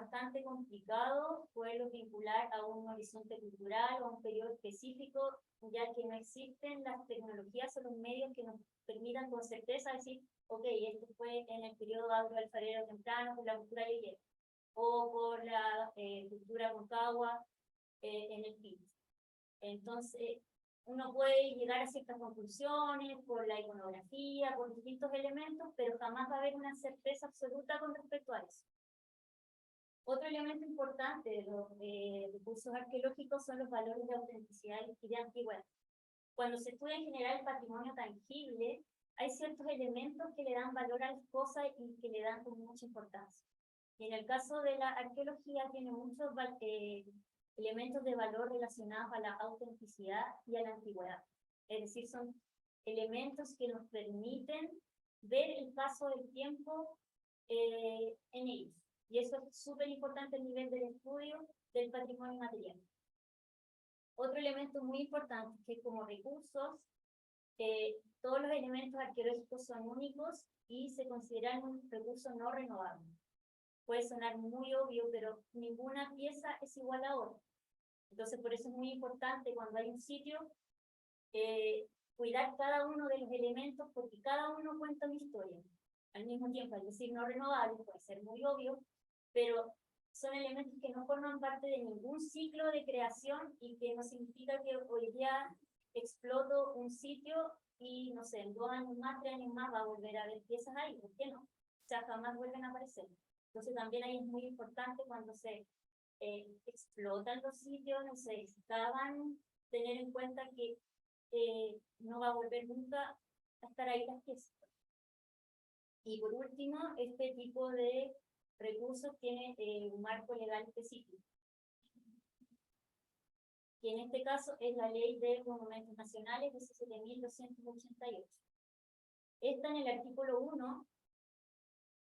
bastante complicado poderlo vincular a un horizonte cultural o a un periodo específico, ya que no existen las tecnologías o los medios que nos permitan con certeza decir, ok, esto fue en el periodo alfarero temprano, por la cultura yeyé, o por la cultura concagua en el PIB. Entonces, uno puede llegar a ciertas conclusiones por la iconografía, por distintos elementos, pero jamás va a haber una certeza absoluta con respecto a eso. Otro elemento importante de los recursos arqueológicos son los valores de autenticidad y de antigüedad. Cuando se estudia en general el patrimonio tangible, hay ciertos elementos que le dan valor a las cosas y que le dan con mucha importancia. Y en el caso de la arqueología tiene muchos elementos de valor relacionados a la autenticidad y a la antigüedad. Es decir, son elementos que nos permiten ver el paso del tiempo en ellos. Y eso es súper importante a nivel del estudio del patrimonio material. Otro elemento muy importante es que como recursos, todos los elementos arqueológicos son únicos y se consideran un recurso no renovable. Puede sonar muy obvio, pero ninguna pieza es igual a otra. Entonces, por eso es muy importante cuando hay un sitio, cuidar cada uno de los elementos, porque cada uno cuenta una historia. Al mismo tiempo, al decir no renovable, puede ser muy obvio, pero son elementos que no forman parte de ningún ciclo de creación y que no significa que hoy día exploto un sitio y, no sé, en 2 años más, 3 años más va a volver a haber piezas ahí. ¿Por qué no? O sea, jamás vuelven a aparecer. Entonces también ahí es muy importante cuando se explotan los sitios, no se excavan, tener en cuenta que no va a volver nunca a estar ahí las piezas. Y por último, este tipo de recursos tiene un marco legal específico, que en este caso es la Ley de Monumentos Nacionales 17.288. Esta en el artículo 1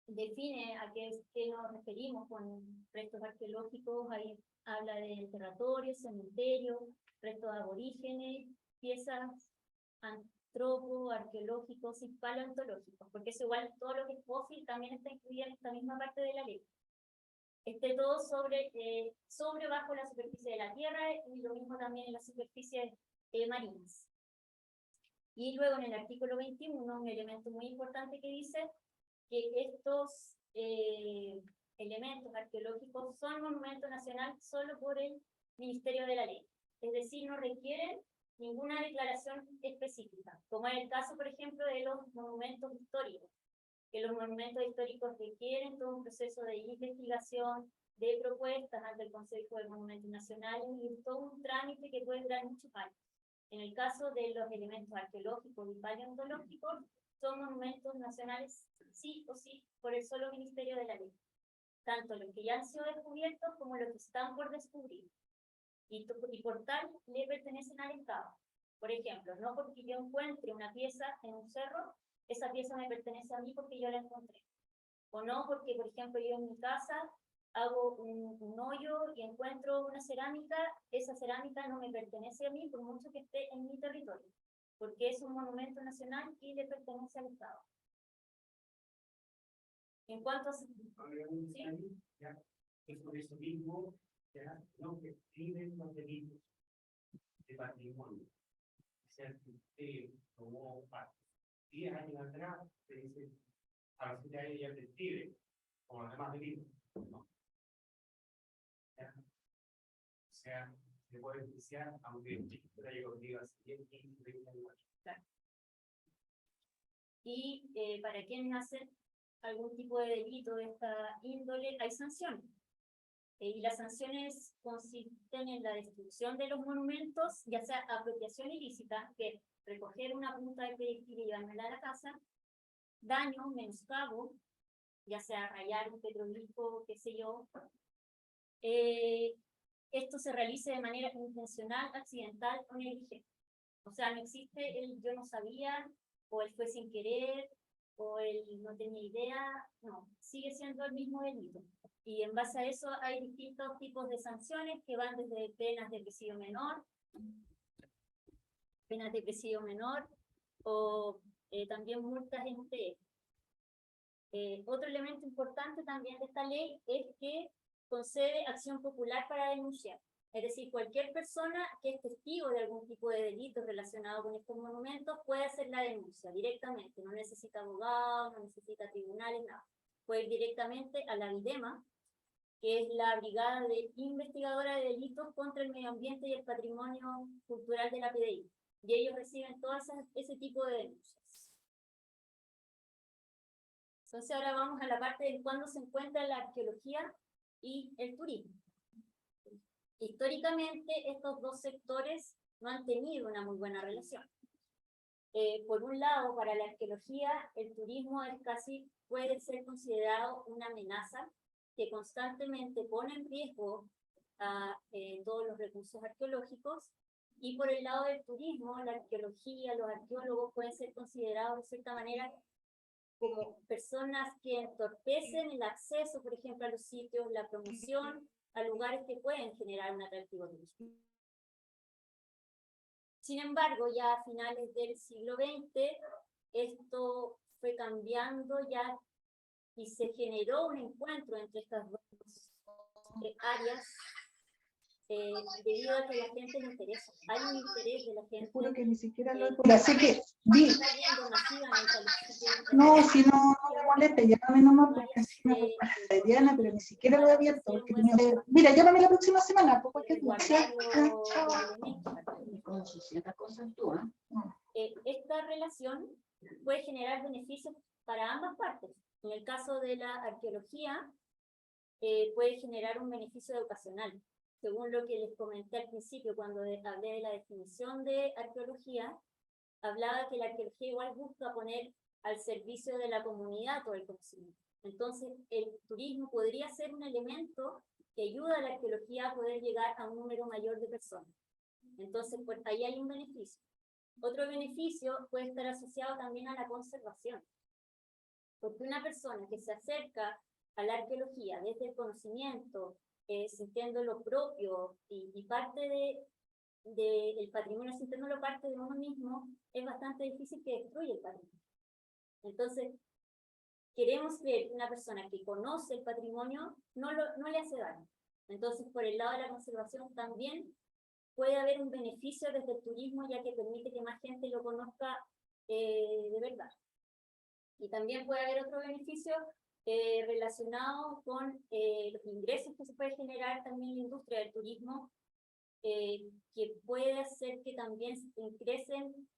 define a qué nos referimos con restos arqueológicos. Ahí habla de territorios, cementerios, restos aborígenes, piezas arqueológicos y paleontológicos, porque eso igual todo lo que es fósil también está incluido en esta misma parte de la ley. Todo sobre bajo la superficie de la tierra y lo mismo también en las superficies marinas. Y luego en el artículo 21, un elemento muy importante que dice que estos elementos arqueológicos son monumento nacional solo por el Ministerio de la Ley. Es decir, no requieren ninguna declaración específica, como en el caso, por ejemplo, de los monumentos históricos, que los monumentos históricos requieren todo un proceso de investigación, de propuestas ante el Consejo de Monumentos Nacionales y todo un trámite que puede durar muchos años. En el caso de los elementos arqueológicos y paleontológicos, son monumentos nacionales sí o sí por el solo Ministerio de la Ley, tanto los que ya han sido descubiertos como los que están por descubrir. Y por tal le pertenecen al Estado. Por ejemplo, no porque yo encuentre una pieza en un cerro, esa pieza me pertenece a mí porque yo la encontré. O no porque, por ejemplo, yo en mi casa hago un hoyo y encuentro una cerámica, esa cerámica no me pertenece a mí por mucho que esté en mi territorio, porque es un monumento nacional y le pertenece al Estado. En cuanto a... ¿Sí? Es por eso mismo, ya, no que escriben los delitos de patrimonio. O sea, que usted tomó 10 años atrás, te dice, a ver si ya te escribe, como los demás delitos. ¿No? O sea, se puede iniciar, aunque la llegó contigo hace 10, 15, 20 años. Claro. Y para quienes hacen algún tipo de delito de esta índole, hay sanciones. Y las sanciones consisten en la destrucción de los monumentos, ya sea apropiación ilícita, que es recoger una punta de proyectil y llevármela a la casa, daño, menoscabo, ya sea rayar un petroglifo, qué sé yo. Esto se realice de manera intencional, accidental o negligente. O sea, no existe el yo no sabía, o el fue sin querer, o el no tenía idea, no, sigue siendo el mismo delito. Y en base a eso hay distintos tipos de sanciones que van desde penas de presidio menor, o también multas en UTE. Otro elemento importante también de esta ley es que concede acción popular para denunciar. Es decir, cualquier persona que es testigo de algún tipo de delito relacionado con estos monumentos puede hacer la denuncia directamente. No necesita abogados, no necesita tribunales, nada. Puede ir directamente a la BIDEMA, que es la Brigada de Investigadora de Delitos contra el Medio Ambiente y el Patrimonio Cultural de la PDI. Y ellos reciben todo ese tipo de denuncias. Entonces ahora vamos a la parte de cuándo se encuentra la arqueología y el turismo. Históricamente estos dos sectores no han tenido una muy buena relación. Por un lado, para la arqueología, el turismo puede ser considerado una amenaza que constantemente pone en riesgo a todos los recursos arqueológicos, y por el lado del turismo, la arqueología, los arqueólogos pueden ser considerados de cierta manera como personas que entorpecen el acceso, por ejemplo, a los sitios, la promoción, a lugares que pueden generar un atractivo turístico. Sin embargo, ya a finales del siglo XX, esto fue cambiando ya y se generó un encuentro entre estas dos áreas debido a que la gente le interesa. Hay un interés de la gente. Te juro que ni siquiera lo así que está yendo masivamente a los sitios. no, si no me molesta, llámame nomás porque así me prepara la Diana, pero ni siquiera lo he abierto. Porque mira, llámame la próxima semana, pues cualquier cosa. Esta relación puede generar beneficios para ambas partes. En el caso de la arqueología, puede generar un beneficio educacional. Según lo que les comenté al principio, cuando hablé de la definición de arqueología, hablaba que la arqueología igual busca poner al servicio de la comunidad todo el conocimiento. Entonces, el turismo podría ser un elemento que ayuda a la arqueología a poder llegar a un número mayor de personas. Entonces, pues ahí hay un beneficio. Otro beneficio puede estar asociado también a la conservación. Porque una persona que se acerca a la arqueología desde el conocimiento, sintiendo lo propio y parte del patrimonio, sintiéndolo parte de uno mismo, es bastante difícil que destruya el patrimonio. Entonces, queremos ver que una persona que conoce el patrimonio no le hace daño. Entonces, por el lado de la conservación también puede haber un beneficio desde el turismo, ya que permite que más gente lo conozca de verdad. Y también puede haber otro beneficio relacionado con los ingresos que se puede generar también en la industria del turismo, que puede hacer que también se ingresen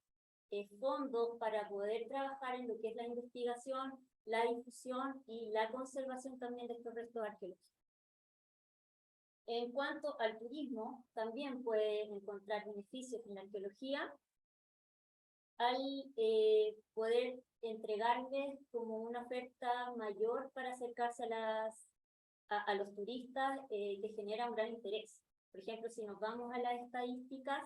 fondos para poder trabajar en lo que es la investigación, la difusión y la conservación también de estos restos arqueológicos. En cuanto al turismo, también puede encontrar beneficios en la arqueología al poder entregarles como una oferta mayor para acercarse a los turistas, que genera un gran interés. Por ejemplo, si nos vamos a las estadísticas,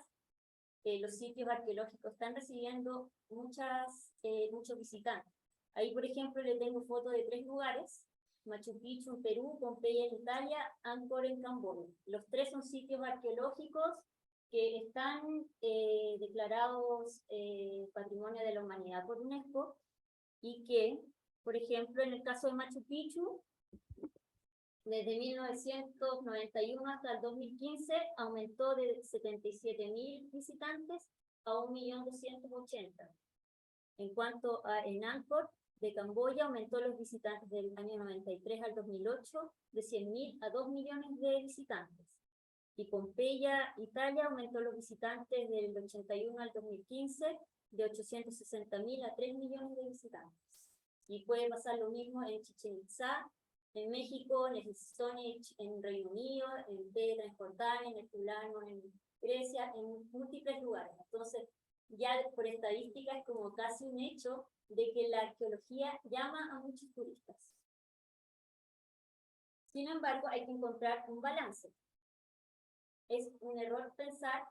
los sitios arqueológicos están recibiendo muchos visitantes. Ahí, por ejemplo, le tengo fotos de 3 lugares: Machu Picchu en Perú, Pompeya en Italia, Angkor en Camboya. Los 3 son sitios arqueológicos que están declarados Patrimonio de la Humanidad por UNESCO, y que, por ejemplo, en el caso de Machu Picchu, desde 1991 hasta el 2015 aumentó de 77.000 visitantes a 1.280.000. En cuanto a Angkor de Camboya, aumentó los visitantes del año 93 al 2008 de 100.000 a 2 millones de visitantes. Y Pompeya, Italia, aumentó los visitantes del 81 al 2015 de 860.000 a 3 millones de visitantes. Y puede pasar lo mismo en Chichén Itzá, en México, en el Stonehenge, en Reino Unido, en Petra, en Jordania, en Herculano, en Grecia, en múltiples lugares. Entonces, ya por estadística es como casi un hecho de que la arqueología llama a muchos turistas. Sin embargo, hay que encontrar un balance. Es un error pensar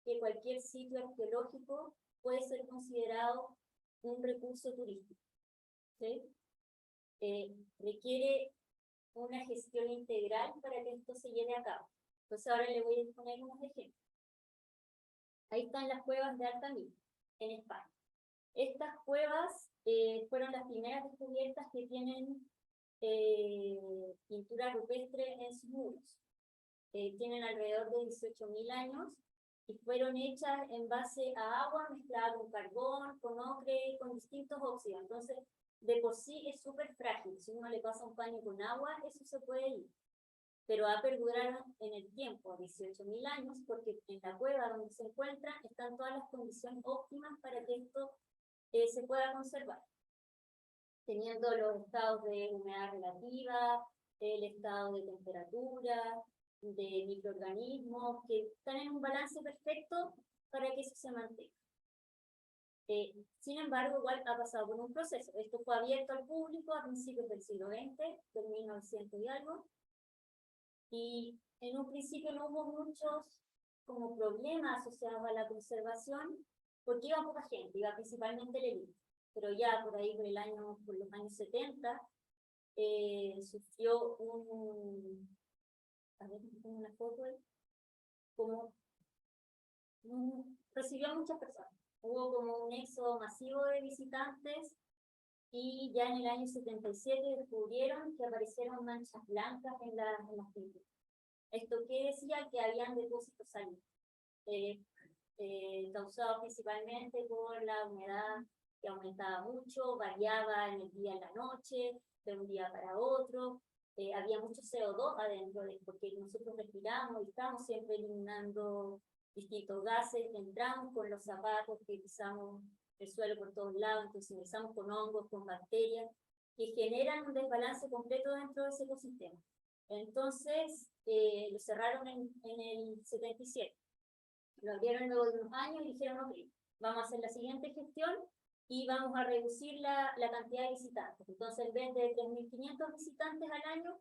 que cualquier sitio arqueológico puede ser considerado un recurso turístico, ¿sí? Requiere una gestión integral para que esto se lleve a cabo. Entonces ahora le voy a poner unos ejemplos. Ahí están las cuevas de Altamira, en España. Estas cuevas fueron las primeras descubiertas que tienen pintura rupestre en sus muros. Tienen alrededor de 18.000 años y fueron hechas en base a agua mezclada con carbón, con ocre, con distintos óxidos. Entonces, de por sí es súper frágil. Si uno le pasa un paño con agua, eso se puede ir. Pero ha perdurado en el tiempo, 18.000 años, porque en la cueva donde se encuentra están todas las condiciones óptimas para que esto se pueda conservar. Teniendo los estados de humedad relativa, el estado de temperatura, de microorganismos, que están en un balance perfecto para que eso se mantenga. Sin embargo, igual ha pasado por un proceso. Esto fue abierto al público a principios del siglo XX, de 1900 y algo, y en un principio no hubo muchos como problemas asociados a la conservación, porque iba poca gente, iba principalmente el élite. Pero ya por ahí, por los años 70, sufrió a ver, tengo una foto ahí, recibió a muchas personas. Hubo como un éxodo masivo de visitantes y ya en el año 77 descubrieron que aparecieron manchas blancas en las pinturas. Esto que decía que habían depósitos salinos, causados principalmente por la humedad que aumentaba mucho, variaba en el día y en la noche, de un día para otro. Había mucho CO2 adentro, porque nosotros respiramos y estamos siempre eliminando distintos gases, entramos con los zapatos que pisamos el suelo por todos lados, entonces empezamos con hongos, con bacterias, que generan un desbalance completo dentro de ese ecosistema. Entonces, lo cerraron en el 77. Lo abrieron luego de unos años y dijeron, ok, vamos a hacer la siguiente gestión y vamos a reducir la cantidad de visitantes. Entonces, en vez de 3.500 visitantes al año,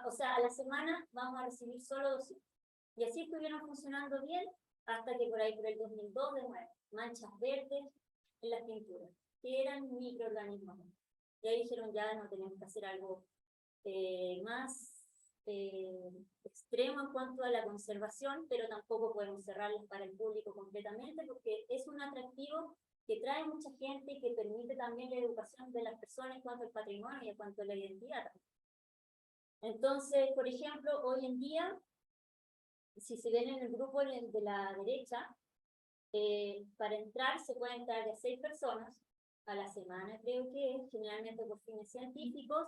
o sea, a la semana, vamos a recibir solo 200. Y así estuvieron funcionando bien hasta que por ahí, por el 2002, de nuevo, manchas verdes en las pinturas, que eran microorganismos. Y ahí dijeron, ya no tenemos que hacer algo más extremo en cuanto a la conservación, pero tampoco podemos cerrarlas para el público completamente, porque es un atractivo que trae mucha gente y que permite también la educación de las personas en cuanto al patrimonio y en cuanto a la identidad. Entonces, por ejemplo, hoy en día, si se ven en el grupo de la derecha, para entrar se puede entrar de 6 personas a la semana, creo que es, generalmente por fines científicos,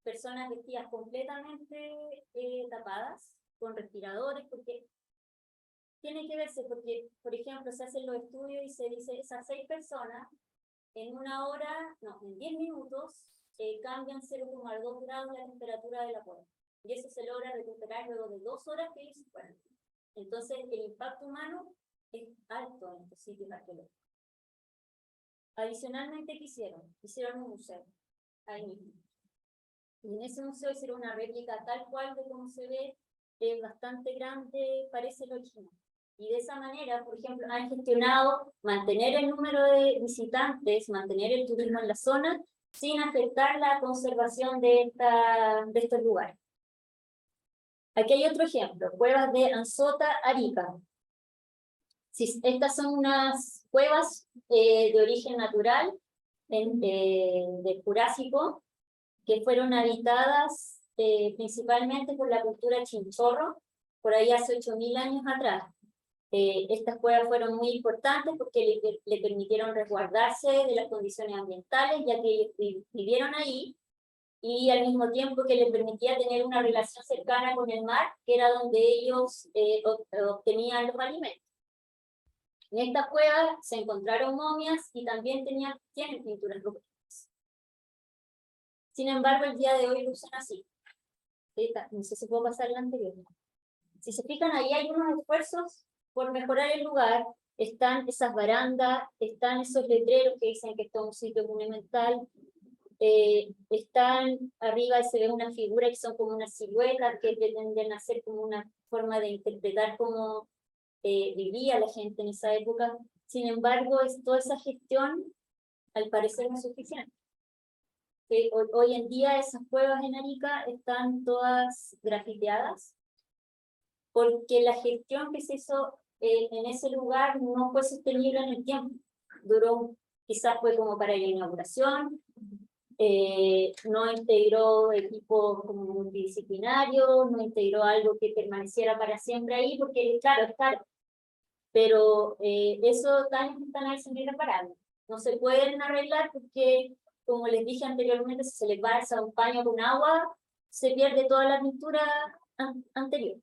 personas vestidas completamente tapadas, con respiradores, porque tiene que verse, porque, por ejemplo, se hacen los estudios y se dice, esas 6 personas, en 1 hora, no, en 10 minutos, cambian 0,2 grados la temperatura de la cueva. Y eso se logra recuperar luego de 2 horas que ellos se fueron. Entonces, el impacto humano es alto en estos sitios arqueológicos. Adicionalmente, ¿qué hicieron? Hicieron un museo, ahí mismo. Y en ese museo hicieron una réplica tal cual de como se ve, bastante grande, parece el original. Y de esa manera, por ejemplo, han gestionado mantener el número de visitantes, mantener el turismo en la zona, sin afectar la conservación de estos lugares. Aquí hay otro ejemplo, cuevas de Anzota, Arica. Estas son unas cuevas de origen natural, del Jurásico, que fueron habitadas principalmente por la cultura chinchorro, por ahí hace 8.000 años atrás. Estas cuevas fueron muy importantes porque le permitieron resguardarse de las condiciones ambientales, ya que ellos vivieron ahí, y al mismo tiempo que les permitía tener una relación cercana con el mar, que era donde ellos obtenían los alimentos. En esta cueva se encontraron momias y también tienen pinturas rupestres. Sin embargo, el día de hoy lo usan así. No sé si puedo pasar la anterior. Si se fijan, ahí hay unos esfuerzos por mejorar el lugar. Están esas barandas, están esos letreros que dicen que esto es un sitio monumental. Están arriba y se ve una figura que son como unas siluetas que pretenden hacer como una forma de interpretar cómo vivía la gente en esa época. Sin embargo, toda esa gestión al parecer no es suficiente. Hoy en día esas cuevas en Arica están todas grafiteadas porque la gestión que se hizo en ese lugar no fue sostenible en el tiempo. Quizás fue como para la inauguración, no integró equipos como multidisciplinarios, no integró algo que permaneciera para siempre ahí, porque claro, es caro. Pero esos daños están ahí sin irreparables. No se pueden arreglar porque, como les dije anteriormente, si se les va a un paño con agua, se pierde toda la pintura anterior.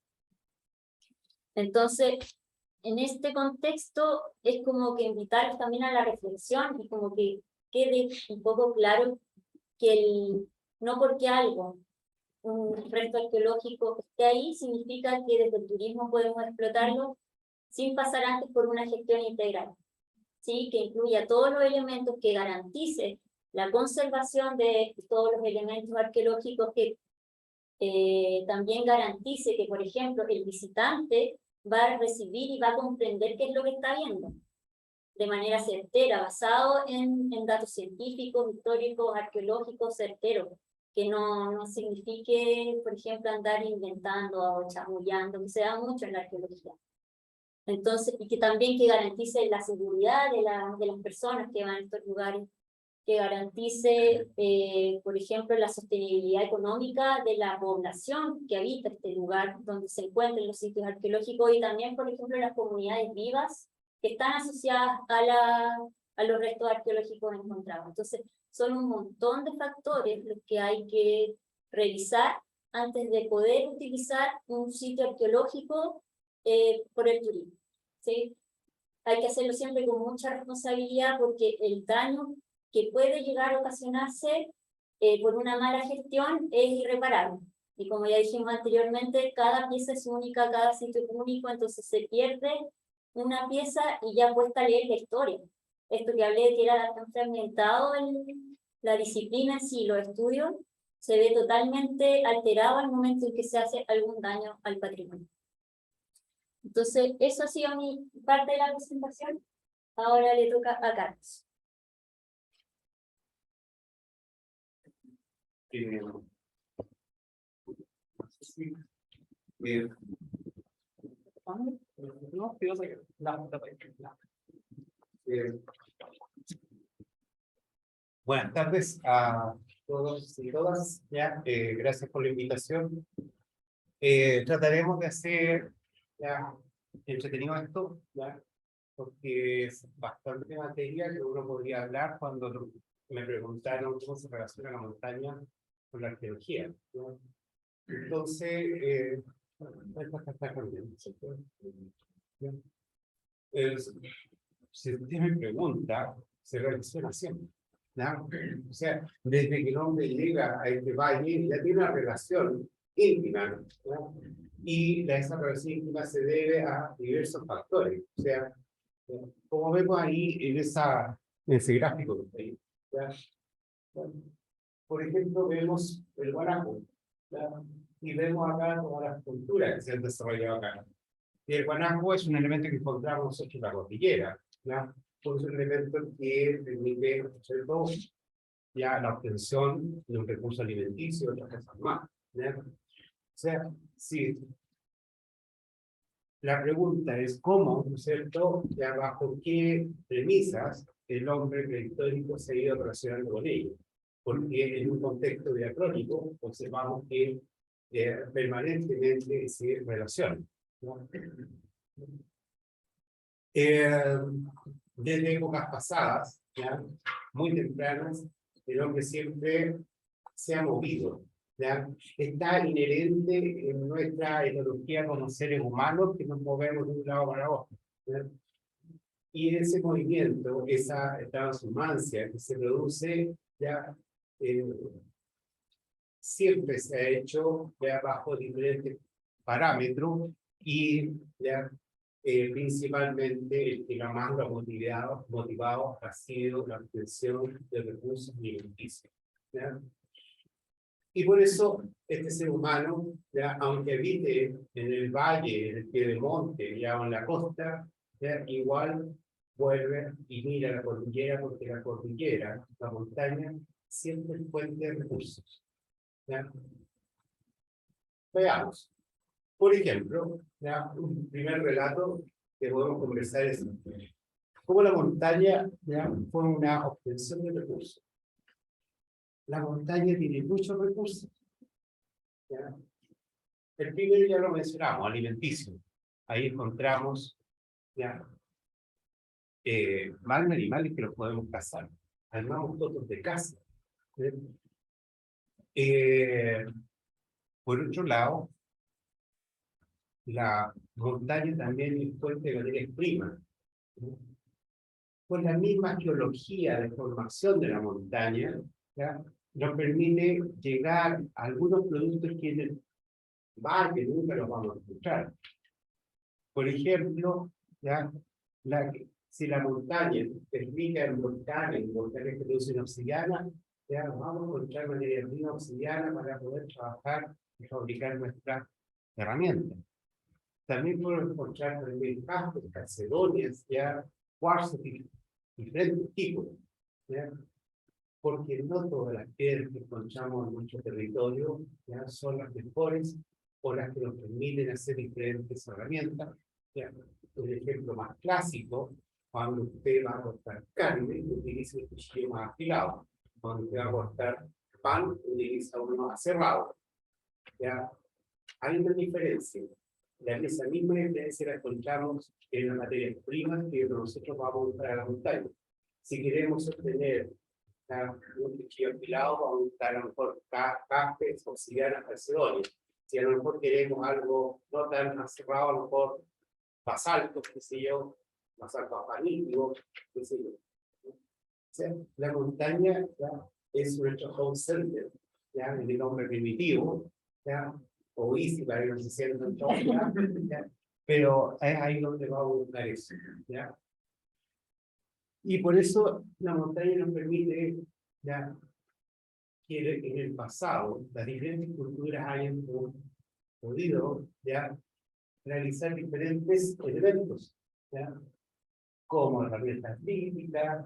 Entonces, en este contexto, es como que invitar también a la reflexión y como que quede un poco claro que no porque algo, un resto arqueológico esté ahí, significa que desde el turismo podemos explotarlo sin pasar antes por una gestión integral, ¿sí? Que incluya todos los elementos que garantice la conservación de todos los elementos arqueológicos, que también garantice que, por ejemplo, el visitante va a recibir y va a comprender qué es lo que está viendo, de manera certera, basado en datos científicos, históricos, arqueológicos, certeros, que no signifique, por ejemplo, andar inventando o chamullando, que se da mucho en la arqueología. Entonces, y que también que garantice la seguridad de las personas que van a estos lugares, que garantice, por ejemplo, la sostenibilidad económica de la población que habita este lugar donde se encuentran los sitios arqueológicos, y también, por ejemplo, las comunidades vivas que están asociadas a los restos arqueológicos encontrados. Entonces, son un montón de factores los que hay que revisar antes de poder utilizar un sitio arqueológico por el turismo, ¿sí? Hay que hacerlo siempre con mucha responsabilidad, porque el daño que puede llegar a ocasionarse por una mala gestión es irreparable. Y como ya dijimos anteriormente, cada pieza es única, cada sitio es único, entonces se pierde una pieza y ya cuesta leer la historia. Esto que hablé de que era tan fragmentado en la disciplina en sí, los estudios, se ve totalmente alterado al momento en que se hace algún daño al patrimonio. Entonces, eso ha sido mi parte de la presentación. Ahora le toca a Carlos. Buenas tardes a todos y todas. Ya, gracias por la invitación. Trataremos de hacer ya entretenido esto, ya, porque es bastante materia que uno podría hablar cuando me preguntaron cómo se relaciona la montaña con la arqueología, ¿no? Entonces, si usted me pregunta, se relaciona siempre, ¿no? O sea, desde que el hombre llega a este valle, ya tiene una relación íntima, ¿no? Y esa relación íntima se debe a diversos factores. O sea, como vemos ahí en ese gráfico, ¿ya? Por ejemplo, vemos el guanaco, ¿ya? Y vemos acá todas las culturas que se han desarrollado acá. Y el guanaco es un elemento que encontramos nosotros en la cordillera, ¿ya? Es un elemento que permite, sobre todo, ya la obtención de un recurso alimenticio y otras cosas más, ¿ya? O sea, sí. La pregunta es cómo, ¿no es cierto?, ya bajo qué premisas el hombre prehistórico se ha ido relacionando con ello. Porque en un contexto diacrónico observamos que permanentemente se relacionan, ¿no? Desde épocas pasadas, ¿ya?, muy tempranas, el hombre siempre se ha movido, ¿ya? Está inherente en nuestra etología como seres humanos que nos movemos de un lado para otro, ¿ya? Y ese movimiento, esa transhumancia que se produce, ya siempre se ha hecho ya bajo diferentes parámetros, y ya principalmente el que más lo ha motivado ha sido la obtención de recursos alimenticios, ¿ya? Y por eso este ser humano, ya, aunque habite en el valle, en el piedemonte, ya en la costa, ya, igual vuelve y mira la cordillera, porque la cordillera, la montaña, siempre es fuente de recursos, ¿ya? Veamos. Por ejemplo, ya, un primer relato que podemos conversar es cómo la montaña, ya, fue una obtención de recursos. la montaña tiene muchos recursos. ¿Ya? El primero ya lo mencionamos, alimenticio. Ahí encontramos ya, más animales que los podemos cazar. Armamos totos de caza. ¿Sí? Por otro lado, la montaña también es fuente de materias primas. ¿Sí? Con la misma geología de formación de la montaña, ¿ya? Nos permite llegar a algunos productos que en el mar que nunca los vamos a encontrar. Por ejemplo, ¿ya? Si la montaña es rica en volcanes que producen obsidiana, ya vamos a encontrar materia prima obsidiana para poder trabajar y fabricar nuestras herramientas. También podemos encontrar también cascos, calcedonias, ya, cuarzo, diferentes tipos, ¿ya? Porque no todas las piedras que encontramos en nuestro territorio ya son las mejores o las que nos permiten hacer diferentes herramientas. ¿Ya? Un ejemplo más clásico, cuando usted va a cortar carne, utiliza el cuchillo más afilado. Cuando usted va a cortar pan, utiliza uno aserrado. ¿Ya? Hay una diferencia. Esa misma diferencia la encontramos en las materias primas que nosotros vamos a buscar a la montaña. Si queremos obtener un cuchillo afilado, vamos a buscar a lo mejor caspes, obsidiana, calcedonia. Si a lo mejor queremos algo no tan aserrado, a lo mejor basalto, qué sé yo, basalto apanítico, qué sé yo. O sea, la montaña ya, es nuestro home center, ya, en el hombre primitivo, ya, o easy para que no se sientan todos, ya, pero es ahí donde vamos a buscar eso, ya. Y por eso la montaña nos permite, ya, que en el pasado las diferentes culturas hayan podido, ya, realizar diferentes elementos, ¿ya? Como herramientas líticas,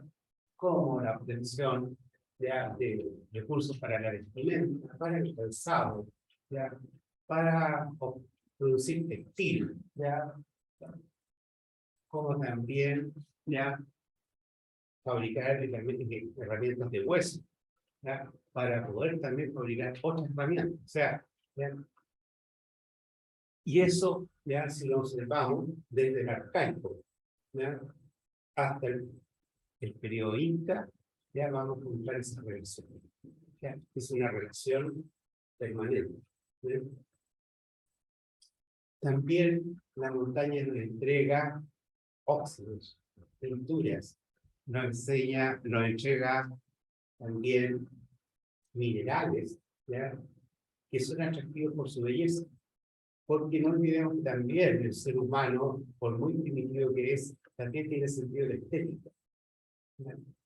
como la obtención de recursos para la vestimenta, para el calzado, ¿ya? Para producir textil, ¿ya? Como también, ¿ya? Fabricar herramientas de hueso, ¿ya? Para poder también fabricar otras herramientas. O sea, ¿ya? Y eso, ya, si lo observamos desde el arcaico, ¿ya? Hasta el periodo Inca, ya vamos a encontrar esa relación. ¿Ya? Es una relación permanente. ¿Ya? También la montaña nos entrega óxidos, pinturas, nos entrega también minerales, ¿ya? Que son atractivos por su belleza. Porque no olvidemos que también el ser humano, por muy primitivo que es, también tiene sentido de estética.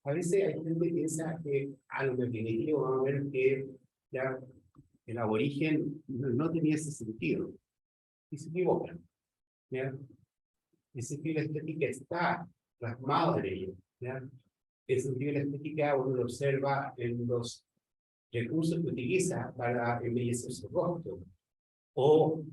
A veces hay gente que piensa que a lo definitivo vamos a ver que ya el aborigen no tenía ese sentido. Y se equivocan. ¿Ya? El sentido de la estética está plasmado en ello. ¿Ya? El sentido de la estética uno lo observa en los recursos que utiliza para embellecer su rostro. O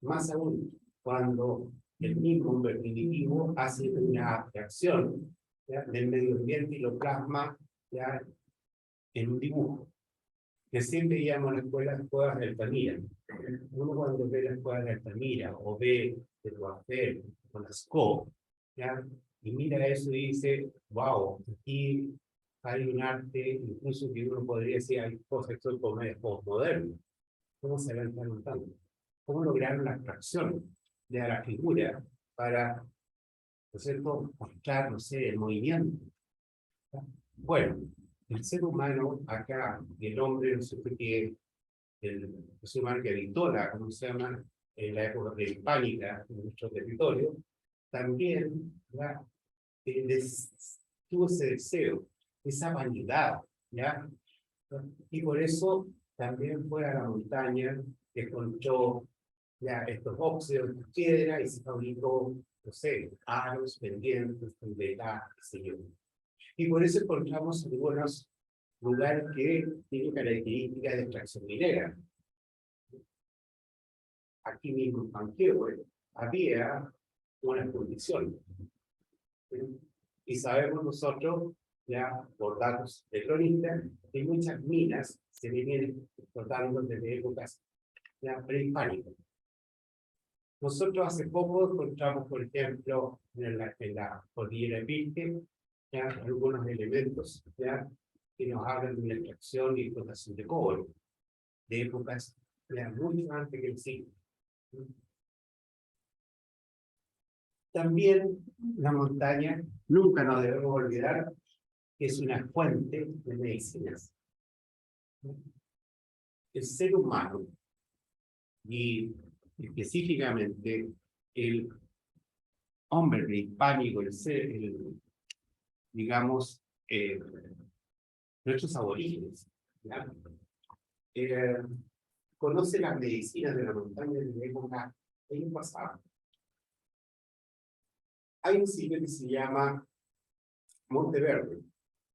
más aún, cuando el mismo hombre primitivo hace una abstracción, ¿ya?, del medio ambiente y lo plasma, ¿ya?, en un dibujo. Que siempre llamo a la escuela las cuevas de Altamira. Uno cuando ve las cuevas de Altamira o ve el Guafel o Lascaux, ¿ya?, y mira eso y dice, wow, aquí hay un arte, incluso que uno podría decir, hay cosas que son como postmodernas. ¿Cómo se van notando? ¿Cómo lograron la abstracción de la figura para, ¿no es cierto?, mostrar, no sé, el movimiento? Bueno, el ser humano acá, el hombre, no sé qué, el ser humano que habitó ¿cómo se llama?, en la época prehispánica en nuestro territorio, también, ¿ya?, tuvo ese deseo, esa vanidad, ¿ya? Y por eso también fue a la montaña, que encontró ya estos óxidos de piedra y se fabricó, no sé, aros, pendientes, velas, qué sé yo. Y por eso encontramos algunos lugares que tienen características de extracción minera. Aquí mismo en Panquehue había una fundición. Y sabemos nosotros ya por datos de cronistas, que muchas minas se vienen explotando desde épocas ya prehispánicas. Nosotros hace poco encontramos, por ejemplo, en la cordillera de Pirque, ya algunos elementos ya que nos hablan de la extracción y explotación de cobre, de épocas ya mucho antes que el siglo. También la montaña, nunca nos debemos olvidar que es una fuente de medicinas. El ser humano, y específicamente el hombre prehispánico, digamos, nuestros aborígenes, ¿ya? Conoce las medicinas de la montaña desde época del pasado. Hay un sitio que se llama Monteverde,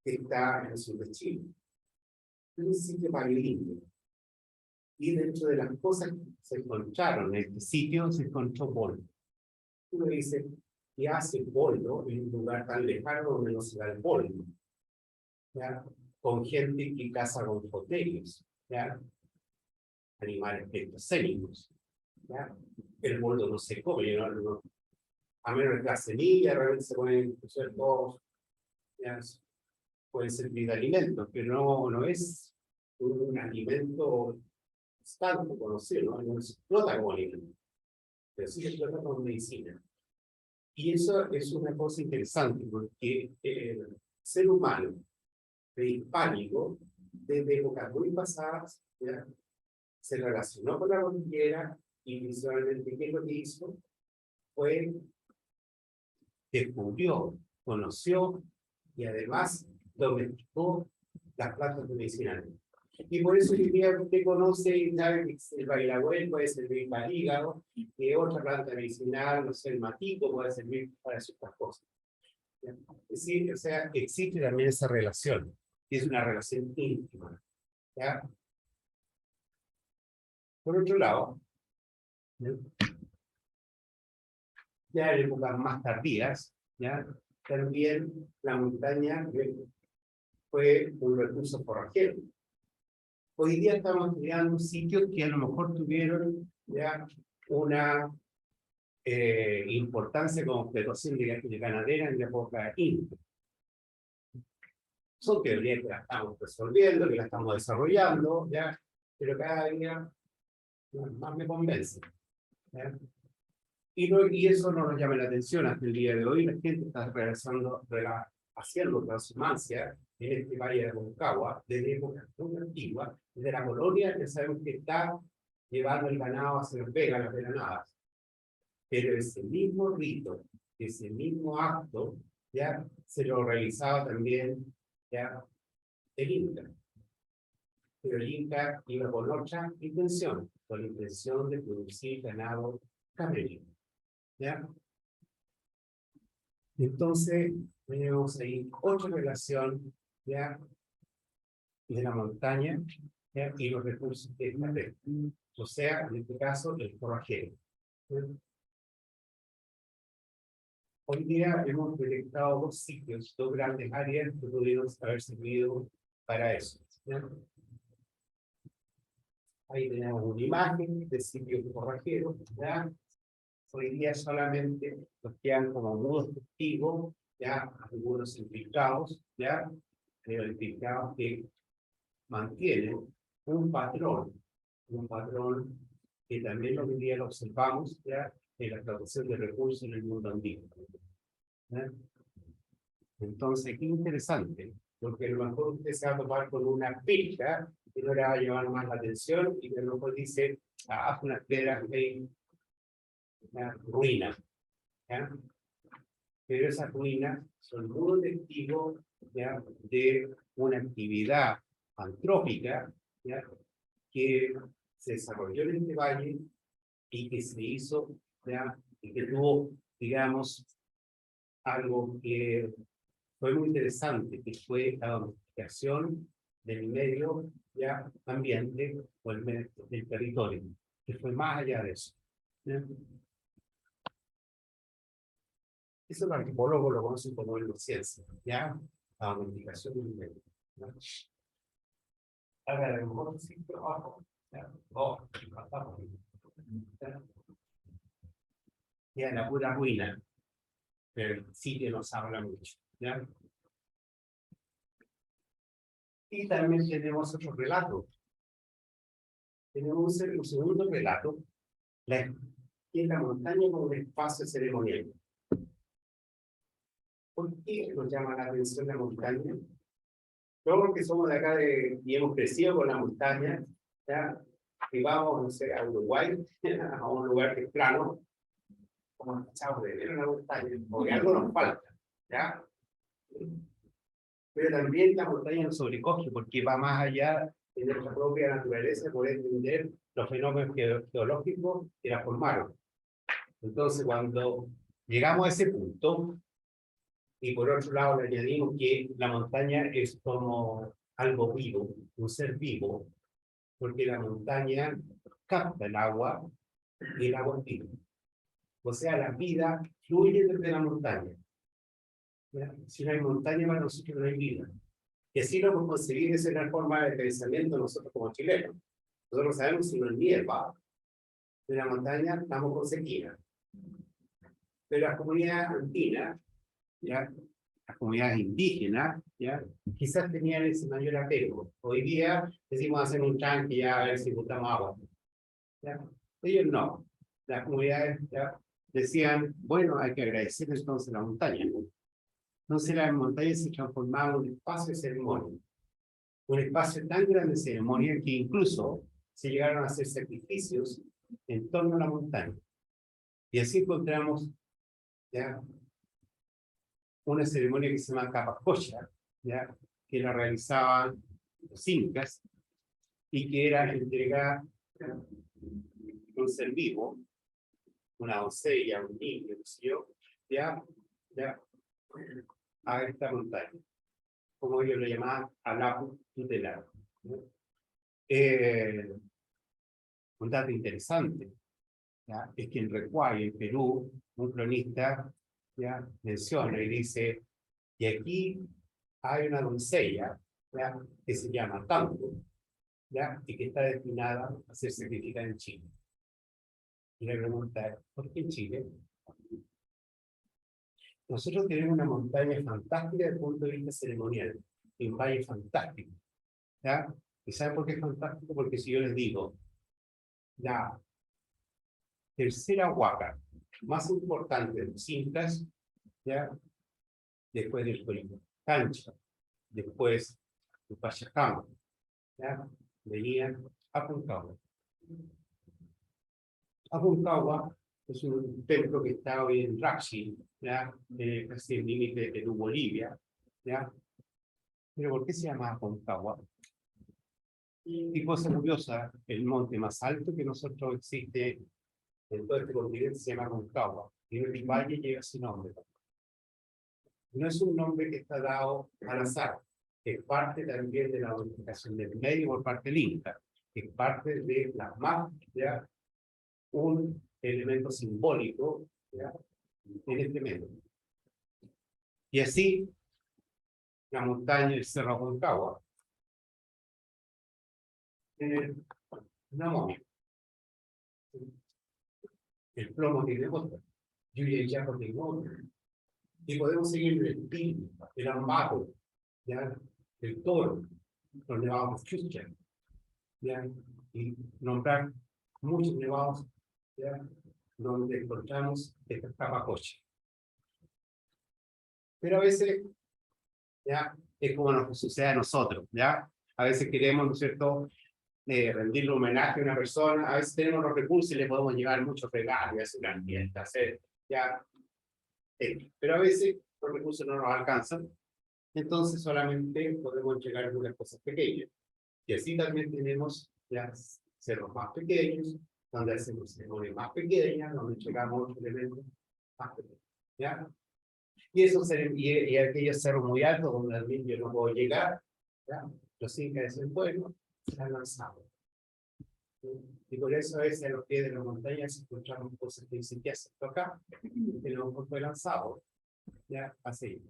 que está en el sur de Chile. Es un sitio paleolítico. Y dentro de las cosas que se encontraron en este sitio, se encontró boldo. Uno dice, ¿qué hace boldo en un lugar tan lejano donde no se da el boldo? ¿Ya? Con gente que caza con foterios, ¿ya? Animales plectocénicos. ¿Ya? El boldo no se come, ¿no? A menos que la semilla, realmente se pueden hacer todos, ¿ya? Pueden servir de alimento, pero no es un alimento tanto conocido, ¿no? No se explota como alimento, pero sí se explota como medicina. Y eso es una cosa interesante, porque el ser humano prehispánico, desde épocas muy pasadas, ¿ya? Se relacionó con la cordillera y visualmente, ¿qué es lo que hizo? Fue, descubrió, conoció y además domesticó las plantas medicinales. Y por eso hoy día usted conoce y sabe que el bailagüel puede servir para el hígado, que otra planta medicinal, no sé, el matico puede servir para ciertas cosas. ¿Ya? Es decir, o sea, existe también esa relación, y es una relación íntima. ¿Ya? Por otro lado, ¿ya? Ya en épocas más tardías, ¿ya? También la montaña fue un recurso forrajero. Hoy día estamos creando sitios que a lo mejor tuvieron ya una importancia como explotación de ganadera en la época inca. Son teorías que las estamos resolviendo, que las estamos desarrollando, ¿ya? Pero cada día más me convence. ¿Ya? Y eso no nos llama la atención hasta el día de hoy. La gente está haciendo transhumancia en este valle de Aconcagua desde épocas muy antiguas, desde la colonia que sabemos que está llevando el ganado a hacer vegas, las veranadas. Pero ese mismo rito, ese mismo acto, ya se lo realizaba también ya el Inca. Pero el Inca iba con otra intención, con la intención de producir ganado camello. ¿Ya? Entonces, tenemos ahí otra relación, ¿ya? De la montaña, ¿ya? Y los recursos de esta red. O sea, en este caso, el forrajero. ¿Ya? Hoy día hemos detectado dos sitios, dos grandes áreas que pudieron haber servido para eso. ¿Ya? Ahí tenemos una imagen de sitios forrajeros, ¿ya? Hoy día solamente nos quedan como mudos testigos, ya algunos implicados, ya, pero implicados que mantienen un patrón que también hoy día lo observamos, ya, en la explotación de recursos en el mundo antiguo. ¿Ya? Entonces, qué interesante, porque a lo mejor usted se va a topar con una pista que no le va a llamar más la atención y que a lo mejor dice, haz unas piedras de una ruina, ¿ya? Pero esas ruinas son muy testigos, ¿ya? De una actividad antrópica, ¿ya? Que se desarrolló en este valle y que se hizo, ¿ya? Y que tuvo, digamos, algo que fue muy interesante, que fue la domesticación del medio, ¿ya? Ambiente o el medio del territorio, que fue más allá de eso, ¿ya? Eso los antropólogos lo conocen como neurociencia, ¿ya? la modificación del medio, ¿no? A ver, a lo mejor sí trabajo, ¿ya? Pasamos. Y a la pura ruina, pero el sitio nos habla mucho, ¿ya? Y también tenemos otro relato. Tenemos un segundo relato, que es la montaña como un espacio ceremonial. ¿Por qué nos llama la atención la montaña? No porque somos de acá y hemos crecido con la montaña, ¿ya? Y vamos, no sé, a Uruguay, a un lugar que es plano, como chao, de ver una montaña, porque algo nos falta, ¿ya? Pero también la montaña nos sobrecoge porque va más allá de nuestra propia naturaleza, poder entender los fenómenos geológicos que la formaron. Entonces, cuando llegamos a ese punto, y por otro lado le añadimos que la montaña es como algo vivo, un ser vivo, porque la montaña capta el agua y el agua es viva. O sea, la vida fluye desde la montaña. ¿Ya? Si no hay montaña, para nosotros no hay vida. Y así lo hemos conseguido, esa es la forma de pensamiento nosotros como chilenos. Nosotros sabemos si no nieva en la montaña, estamos con sequía. Pero las comunidades andinas, ¿ya? Las comunidades indígenas, ¿ya? Quizás tenían ese mayor apego. Hoy día decimos hacer un tanque ya a ver si botamos agua. ¿Ya? Ellos no. Las comunidades ya decían, bueno, hay que agradecer entonces la montaña. Entonces la montaña se transformaba en un espacio de ceremonia. Un espacio tan grande de ceremonia que incluso se llegaron a hacer sacrificios en torno a la montaña. Y así encontramos ya una ceremonia que se llama Capacocha, ya, que la realizaban los incas y que era entregar un ser vivo, una doncella, un niño, no sé yo, ya, a esta montaña, como ellos lo llamaban, Alapu tutelar. Un dato interesante, ¿ya? Es que en Recuay, en Perú, un cronista ya menciona y dice, y aquí hay una doncella, ¿ya? Que se llama Tango, ¿ya? Y que está destinada a ser sacrificada en Chile. Y la pregunta es, ¿por qué en Chile? Nosotros tenemos una montaña fantástica desde el punto de vista ceremonial, un valle fantástico, ¿ya? ¿Y saben por qué es fantástico? Porque si yo les digo, la tercera huaca más importante de los incas, ¿ya? Después del Cancha, después de Pachacama, ¿ya? Venían a Aconcagua. Aconcagua es un templo que está hoy en Raxi, ¿ya? Casi el límite de Perú-Bolivia, ¿ya? Pero ¿por qué se llama Aconcagua? Y cosa curiosa, el monte más alto que nosotros existe en todo este continente se llama Aconcagua, y en el valle lleva su nombre. No es un nombre que está dado al azar, es parte también de la modificación del medio por parte del Inca, es parte de la más, ¿ya? Un elemento simbólico, ¿ya? En este medio. Y así, la montaña del Cerro Aconcagua tiene una momia. El plomo tiene otra, Yuya y Yaco tiene otra. Y podemos seguir el espíritu, el ambato, ¿ya? El toro, los nevados Chucha, ¿ya? Y nombrar muchos nevados, ¿ya? Donde encontramos esta capacocha. Pero a veces, ¿ya? Es como nos sucede a nosotros, ¿ya? A veces queremos, ¿no es cierto?, rendirle homenaje a una persona, a veces tenemos los recursos y le podemos llevar muchos regalos, y hacer una fiesta, hacer, ¿ya? Pero a veces los recursos no nos alcanzan, entonces solamente podemos entregar algunas cosas pequeñas. Y así también tenemos ya cerros más pequeños, donde hacemos ceremonias más pequeñas, donde entregamos otros elementos más pequeños, ¿ya? Y, y aquellos cerros muy altos, donde también yo no puedo llegar, ¿ya? Los incas del pueblo se han lanzado. Y por eso a veces a los pies de las montañas encontramos cosas que dicen, ¿qué haces acá? Que no fue lanzado, ya, así.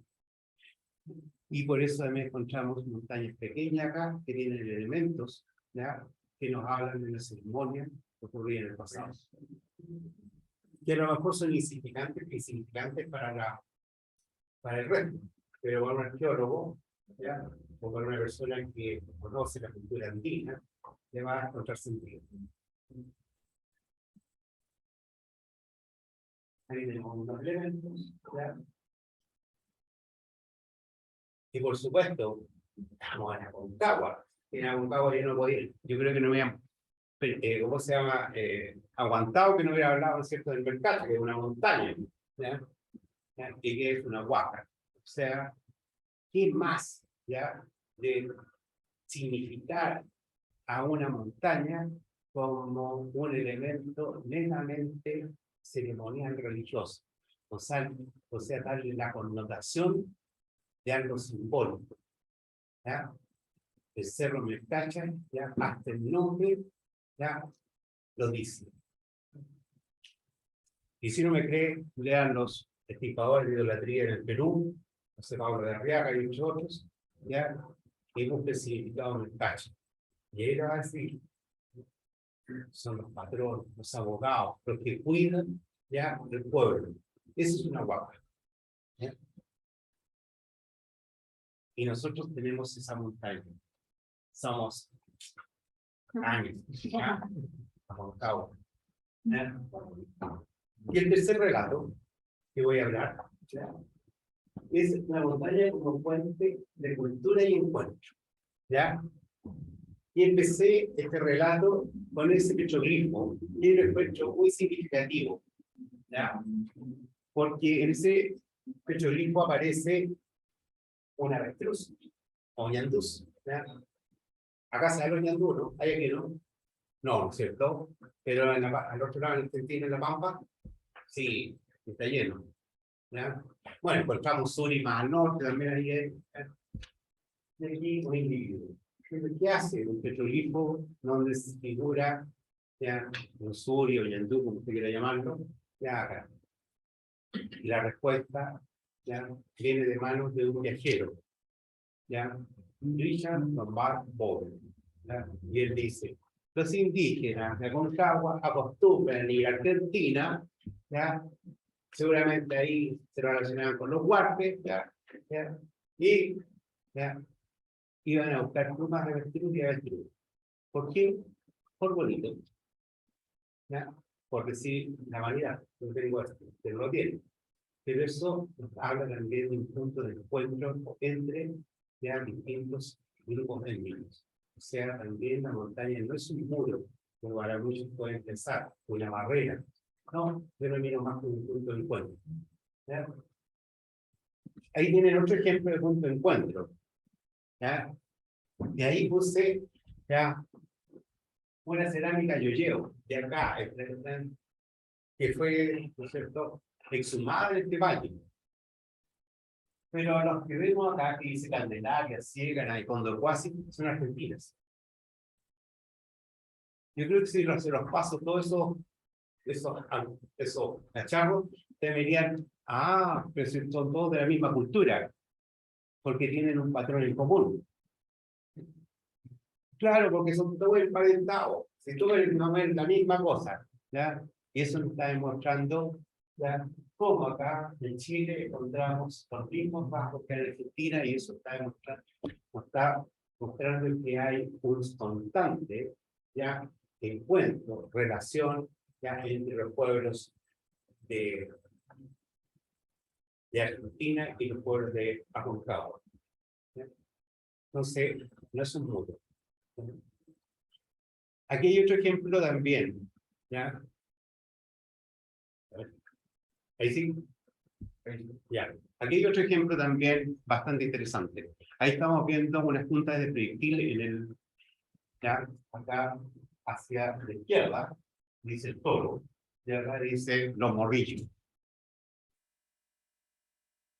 Y por eso también encontramos montañas pequeñas acá, que tienen elementos, ¿ya?, que nos hablan de la ceremonia que ocurría en el pasado. Que a lo mejor son insignificantes para el resto, pero para un arqueólogo, ¿ya?, o para una persona que conoce la cultura andina, le va a encontrar sentido. Ahí tenemos unos elementos, ¿ya? Y por supuesto, estamos en Aconcagua. En Aconcagua yo no podía ir. Yo creo que no me habían, ¿cómo se llama? Aguantado que no hubiera hablado, ¿cierto?, del Mercado, que es una montaña, ¿ya? ¿Ya? Y que es una huaca. O sea, ¿qué más, ya, de significar a una montaña como un elemento netamente ceremonial religioso? O sea, darle la connotación de algo simbólico, ¿ya? El Cerro Mercacha, ya, hasta el nombre, ya, lo dice. Y si no me cree, lean los estipadores de idolatría en el Perú, José Pablo de Arriaga y muchos otros, ya, que busca el significado Mercacha. Y ahí va a decir, son los patrones, los abogados, los que cuidan, ya, del pueblo. Eso es una huaca, ¿ya? Y nosotros tenemos esa montaña. Somos años, ¿ya?, Aconcagua. Y el tercer relato que voy a hablar, ¿ya?, es la montaña como fuente de cultura y encuentro, ¿ya? Y empecé este relato con ese petroglifo, y lo encuentro muy significativo, ¿ya? Porque en ese petroglifo aparece un avestruz, o ñandús, ¿ya? Acá se habla ñandú, ¿no? ¿Hay aquí, no? No, ¿no es cierto? Pero al otro lado, en Argentina, en La Pampa, sí, está lleno, ¿ya? Bueno, encontramos Suri más al norte, también ahí hay aquí un individuo. ¿Qué hace un petroglifo donde se figura, ya, un Suri o ñandú, como usted quiera llamarlo, ya acá? Y la respuesta, ya, viene de manos de un viajero, ya, Richard Lombard Bowen, ¿ya? Y él dice: los indígenas de Aconcagua acostumbran ir a Argentina, ¿ya? Seguramente ahí se relacionaban con los huarpes, ¿ya? ¿Ya? Y, ¿ya?, iban a buscar plumas de avestruz y avestruz. ¿Por qué? Por bonito, ¿ya? Por decir la vanidad, no tengo esto, pero lo tiene. Pero eso nos habla también de un punto de encuentro entre, ya, distintos grupos étnicos. O sea, también la montaña no es un muro, como para muchos pueden pensar, una barrera. No, yo lo miro más como un punto de encuentro, ¿ya? Ahí tienen otro ejemplo de punto de encuentro, ¿ya? Y ahí puse, ya, una cerámica yoyeo, de acá, que fue, ¿no es cierto?, exhumada en este valle. Pero los que vemos acá, que dice Candelaria, Ciégana y Condorcuasi, son argentinas. Yo creo que si se los paso todos esos cacharros, te verían, pero son todos de la misma cultura, porque tienen un patrón en común. Claro, porque son todos emparentados, si todos la misma cosa, ¿ya? Y eso nos está demostrando, ¿ya?, cómo acá en Chile encontramos los mismos rasgos que en Argentina, y eso está mostrando que hay un constante, ya, encuentro, relación, ya, entre los pueblos de Argentina y los pueblos de Aconcagua, ¿ya? Entonces, no es un muro. Aquí hay otro ejemplo también, ¿ya? Ahí sí. Ya. Aquí hay otro ejemplo también bastante interesante. Ahí estamos viendo unas puntas de proyectil en el, ya, acá hacia la izquierda, dice el toro, y acá dice los morrillos.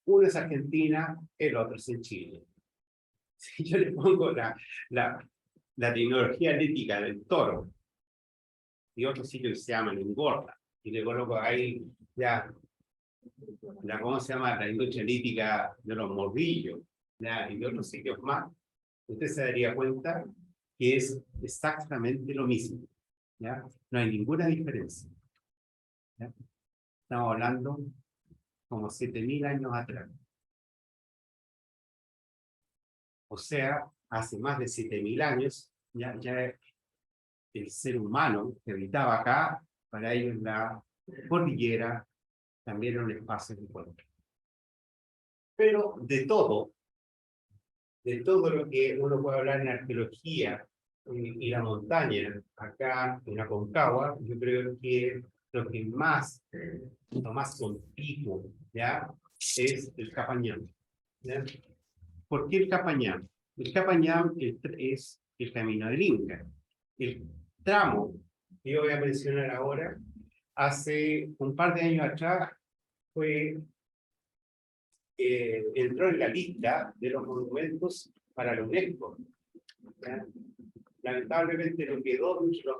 Uno es Argentina, el otro es en Chile. Si yo le pongo la tecnología lítica del toro y otro sitio que se llama engorda, y le coloco ahí ya ¿cómo se llama?, la industria lítica de los morrillos, ¿ya? Y de otros sitios más, usted se daría cuenta que es exactamente lo mismo, ¿ya? No hay ninguna diferencia, ¿ya? Estamos hablando como 7.000 años atrás. O sea, hace más de 7.000 años, ya el ser humano que habitaba acá, para ellos la cordillera también era un espacio de encuentro. Pero de todo lo que uno puede hablar en arqueología y la montaña, acá en Aconcagua, yo creo que lo más conspicuo, ¿ya? Es el Capañán, ¿ya? ¿Por qué el Capañán? El Capañán es el camino del Inca. El tramo que yo voy a mencionar ahora, hace un par de años atrás, entró en la lista de los monumentos para la UNESCO. ¿Ya? Lamentablemente no quedó dentro,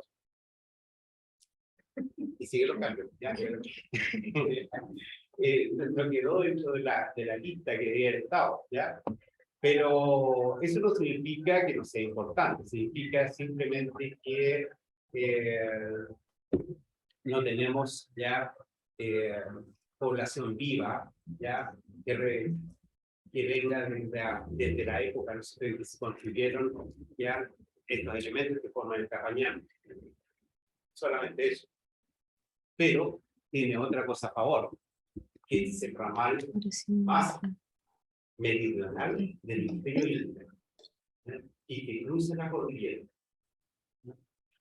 y sigue los cambios, ¿ya? No quedó dentro de la lista que debía haber estado, ¿ya? Pero eso no significa que no sea importante, significa simplemente que no tenemos ya población viva, ya que venga desde la época, no sé, que se construyeron ya estos elementos que forman el Capañán. Solamente eso. Pero tiene otra cosa a favor, que es el ramal más meridional del Imperio Inca, y que cruza la cordillera.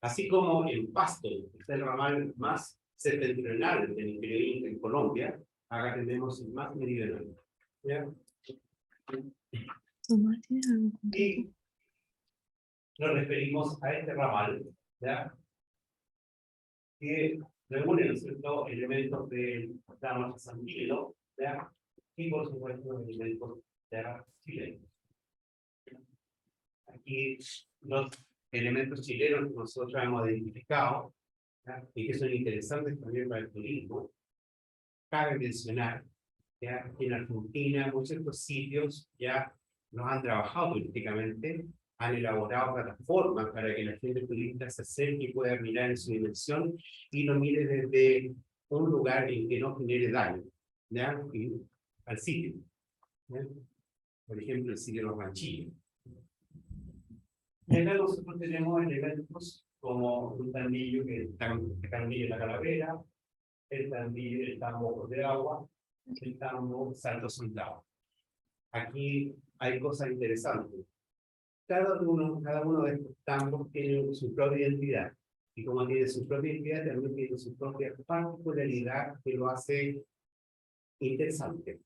Así como en Pasto, que es el ramal más septentrional del Imperio Inca en Colombia, acá tenemos el más meridional. ¿Ya? Y nos referimos a este ramal, ¿ya? Que reúne ciertos elementos del tramo San Miguelo, ¿ya? Y por supuesto elementos de chilenos. Aquí los elementos chilenos que nosotros hemos identificado, ¿ya? Y que son interesantes también para el turismo. Cabe mencionar, ¿ya? Que en Argentina muchos de estos sitios ya los han trabajado turísticamente, han elaborado plataformas para que la gente turista se acerque y pueda mirar en su dimensión y lo mire desde un lugar en que no genere daño, ¿ya? Y al sitio, ¿ya? Por ejemplo, el sitio de los ranchillos. Y acá nosotros tenemos elementos como un tambillo, que el tambillo de la Calavera, el tambillo, el tambo de agua, el tambo Salto Soldado. Aquí hay cosas interesantes. Cada uno de estos tambos tiene su propia identidad. Y como tiene su propia identidad, también tiene su propia particularidad que lo hace interesante.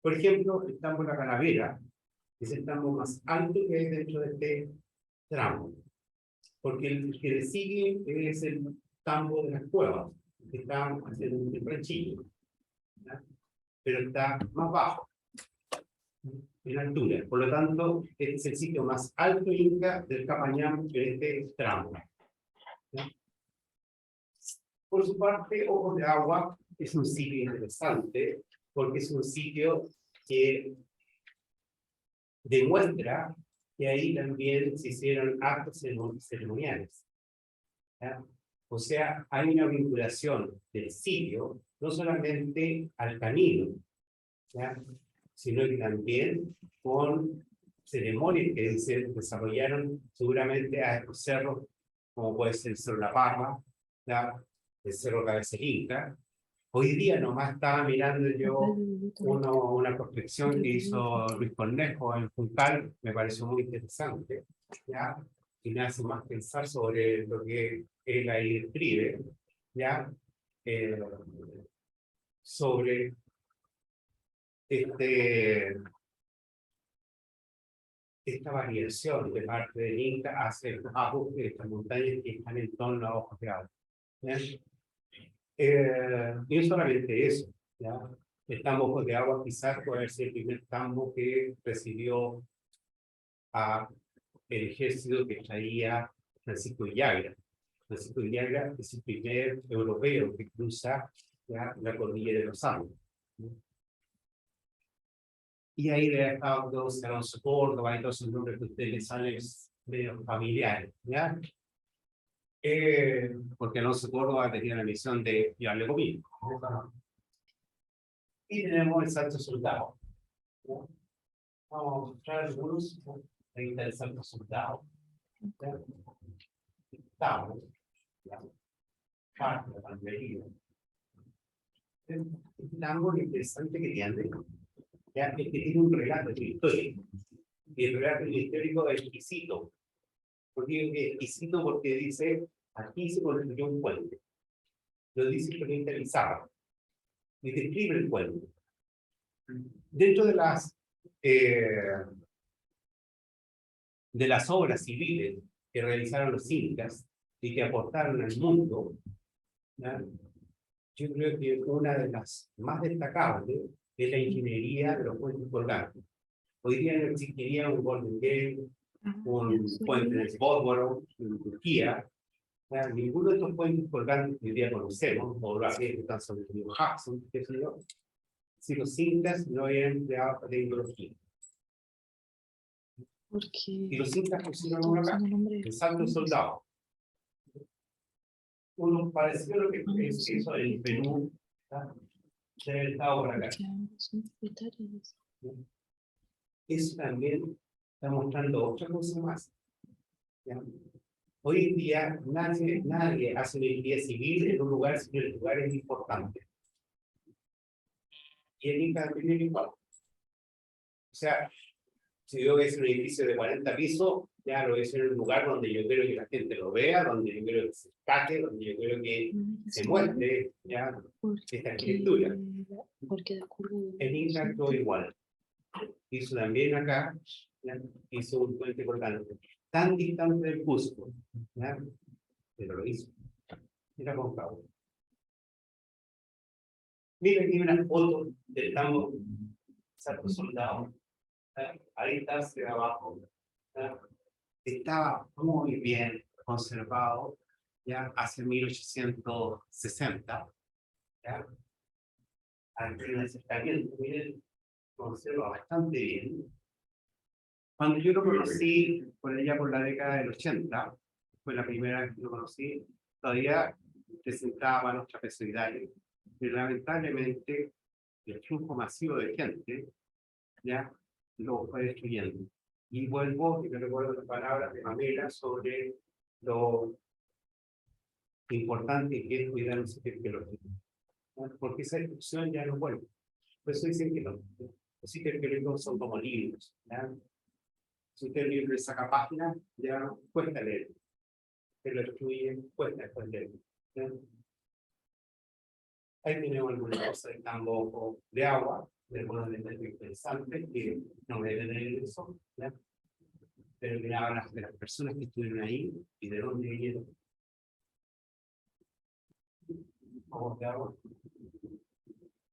Por ejemplo, el tambo de la Calavera es el tambo más alto que hay dentro de este tramo. Porque el que le sigue es el tambo de las cuevas, que está en el ranchillo, ¿ya? Pero está más bajo en altura. Por lo tanto, es el sitio más alto Inca del Capañán de este tramo, ¿ya? Por su parte, Ojos de Agua es un sitio interesante porque es un sitio que demuestra que ahí también se hicieron actos ceremoniales, ¿ya? O sea, hay una vinculación del sitio no solamente al camino, ¿ya? Sino que también con ceremonias que se desarrollaron seguramente a estos cerros, como puede ser el Cerro La Parra, ¿ya? El Cerro Cabeza Inca. Hoy día nomás estaba mirando yo una prospección que hizo Luis Cornejo en Juncal, me pareció muy interesante, ¿ya? Y me hace más pensar sobre lo que él ahí escribe, ¿ya? Sobre esta variación de parte del Inca hacia el bajos de estas montañas que están en torno a Ojos de Agua. Y no solamente eso, ¿ya? El tambo Ojos de Agua quizás puede ser el primer tambo que recibió a el ejército que traía Francisco Villagra. Francisco Villagra es el primer europeo que cruza, ¿ya?, la cordillera de los Andes, ¿no? Y ahí le he dejado todos Alonso Córdoba y todos esos nombres que a ustedes les salen medio familiares, ¿ya? Porque Alonso Córdoba tenía la misión de llevarle comida. Y tenemos el Santo Soldado, ¿ya? Vamos a mostrar algunos. Ahí está el Santo Soldado. ¿Ya? Estamos, ¿ya? Parte de la banderilla. Algo interesante que tiene, ya, es que tiene un relato histórico. Y el relato histórico es exquisito. ¿Por qué digo que es exquisito? Porque dice, aquí se construyó un puente. Lo dice Florencio Elizardo. Y describe el puente. Dentro de las obras civiles que realizaron los incas y que aportaron al mundo, ¿ya? Yo creo que una de las más destacables es la ingeniería de los puentes colgantes. Hoy día no existiría un Golden Gate, un puente en el Bósforo, en Turquía. Ninguno de estos puentes colgantes que hoy día conocemos, o los que están sobre el río Hudson, qué sé yo, si los incas no habían empleado la tecnología. Y los incas pusieron uno acá, el Santo Soldado. Uno parecido a lo que es eso en Perú, del Estado por acá. Eso también está mostrando otra cosa más. ¿Ya? Hoy en día nadie hace una ingeniería civil en un lugar, sino el lugar es importante. Y el Inca también es igual. O sea, si yo voy a hacer un edificio de 40 pisos, ya lo voy a hacer en un lugar donde yo quiero que la gente lo vea, donde yo quiero que se destaque, donde yo quiero que se muestre, ya, esta arquitectura. El Inca actuó igual. Hizo también acá, ¿ya? Hizo un puente colgante, tan distante del Cusco, ¿ya? Pero lo hizo. Mira con favor. Mira aquí una foto del tango Santo Soldado. Ahí está hacia abajo. ¿Ya? Estaba muy bien conservado, ya hacia 1860. ¿Ya? Aquí en el acercamiento, miren, conserva bastante bien. Cuando yo lo conocí, por allá por la década del 80, fue la primera vez que lo conocí, todavía presentaba los trapezoidales, pero lamentablemente el flujo masivo de gente ya lo fue destruyendo. Y vuelvo, y me recuerdo las palabras de Pamela sobre lo importante que es cuidar un sitio arqueológico, ¿no? Porque esa destrucción ya no vuelve. Por eso dicen que los sitios arqueológicos son como libros, ¿ya? Si usted libre saca páginas, ya cuesta leer. Se lo destruyen, cuesta después leer. ¿Ya? Ahí tenemos algunas cosas de tambo de agua, de algunos elementos interesantes que no voy a tener en eso, ¿ya? Pero que habla de las personas que estuvieron ahí y de dónde vinieron. Ojos de agua.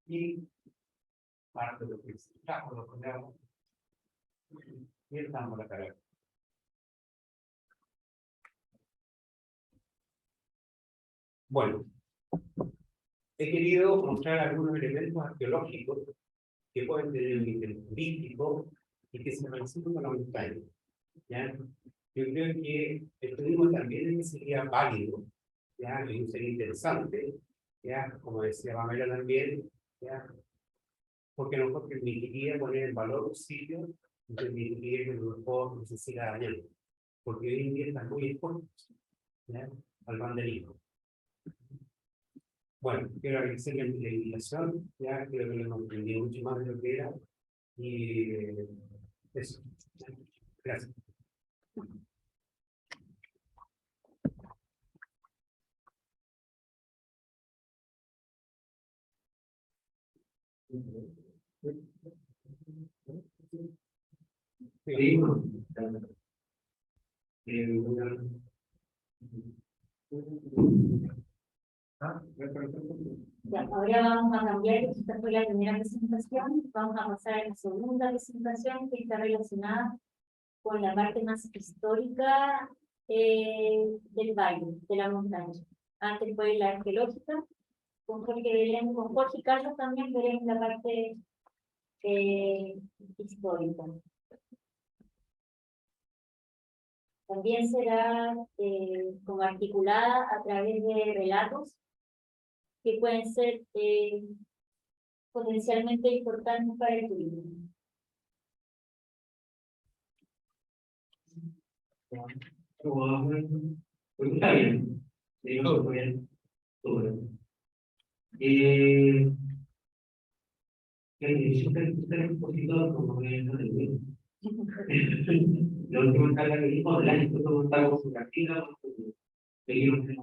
Y parte de lo que es trajo los de agua. Y el tambo la cara. Bueno, he querido mostrar algunos elementos arqueológicos que pueden tener un interés turístico y que se relacionan con la montaña. ¿Ya? Yo creo que el turismo también sería válido, ¿ya? Y sería interesante, ¿ya? Como decía Pamela también, ¿ya? Porque no permitiría poner en valor un sitio y permitiría que a lo mejor no se siga dañando. Porque hoy en día están muy expuestos, ¿ya? Al banderismo. Bueno, quiero agradecer la invitación, ya creo que lo hemos aprendido mucho más de lo que era. Y eso. Gracias. Ya, ahora vamos a cambiar, esta fue la primera presentación, vamos a pasar a la segunda presentación que está relacionada con la parte más histórica del valle, de la montaña. Antes fue la arqueológica, con Jorge y Carlos también veremos la parte histórica. También será como articulada a través de relatos que pueden ser potencialmente importantes para el turismo. Pues está bien, todo bien, todo bien. Yo creo que usted es un poquito como que no le digo. La última carga que dijo, el año todo está con su cartilla, seguimos en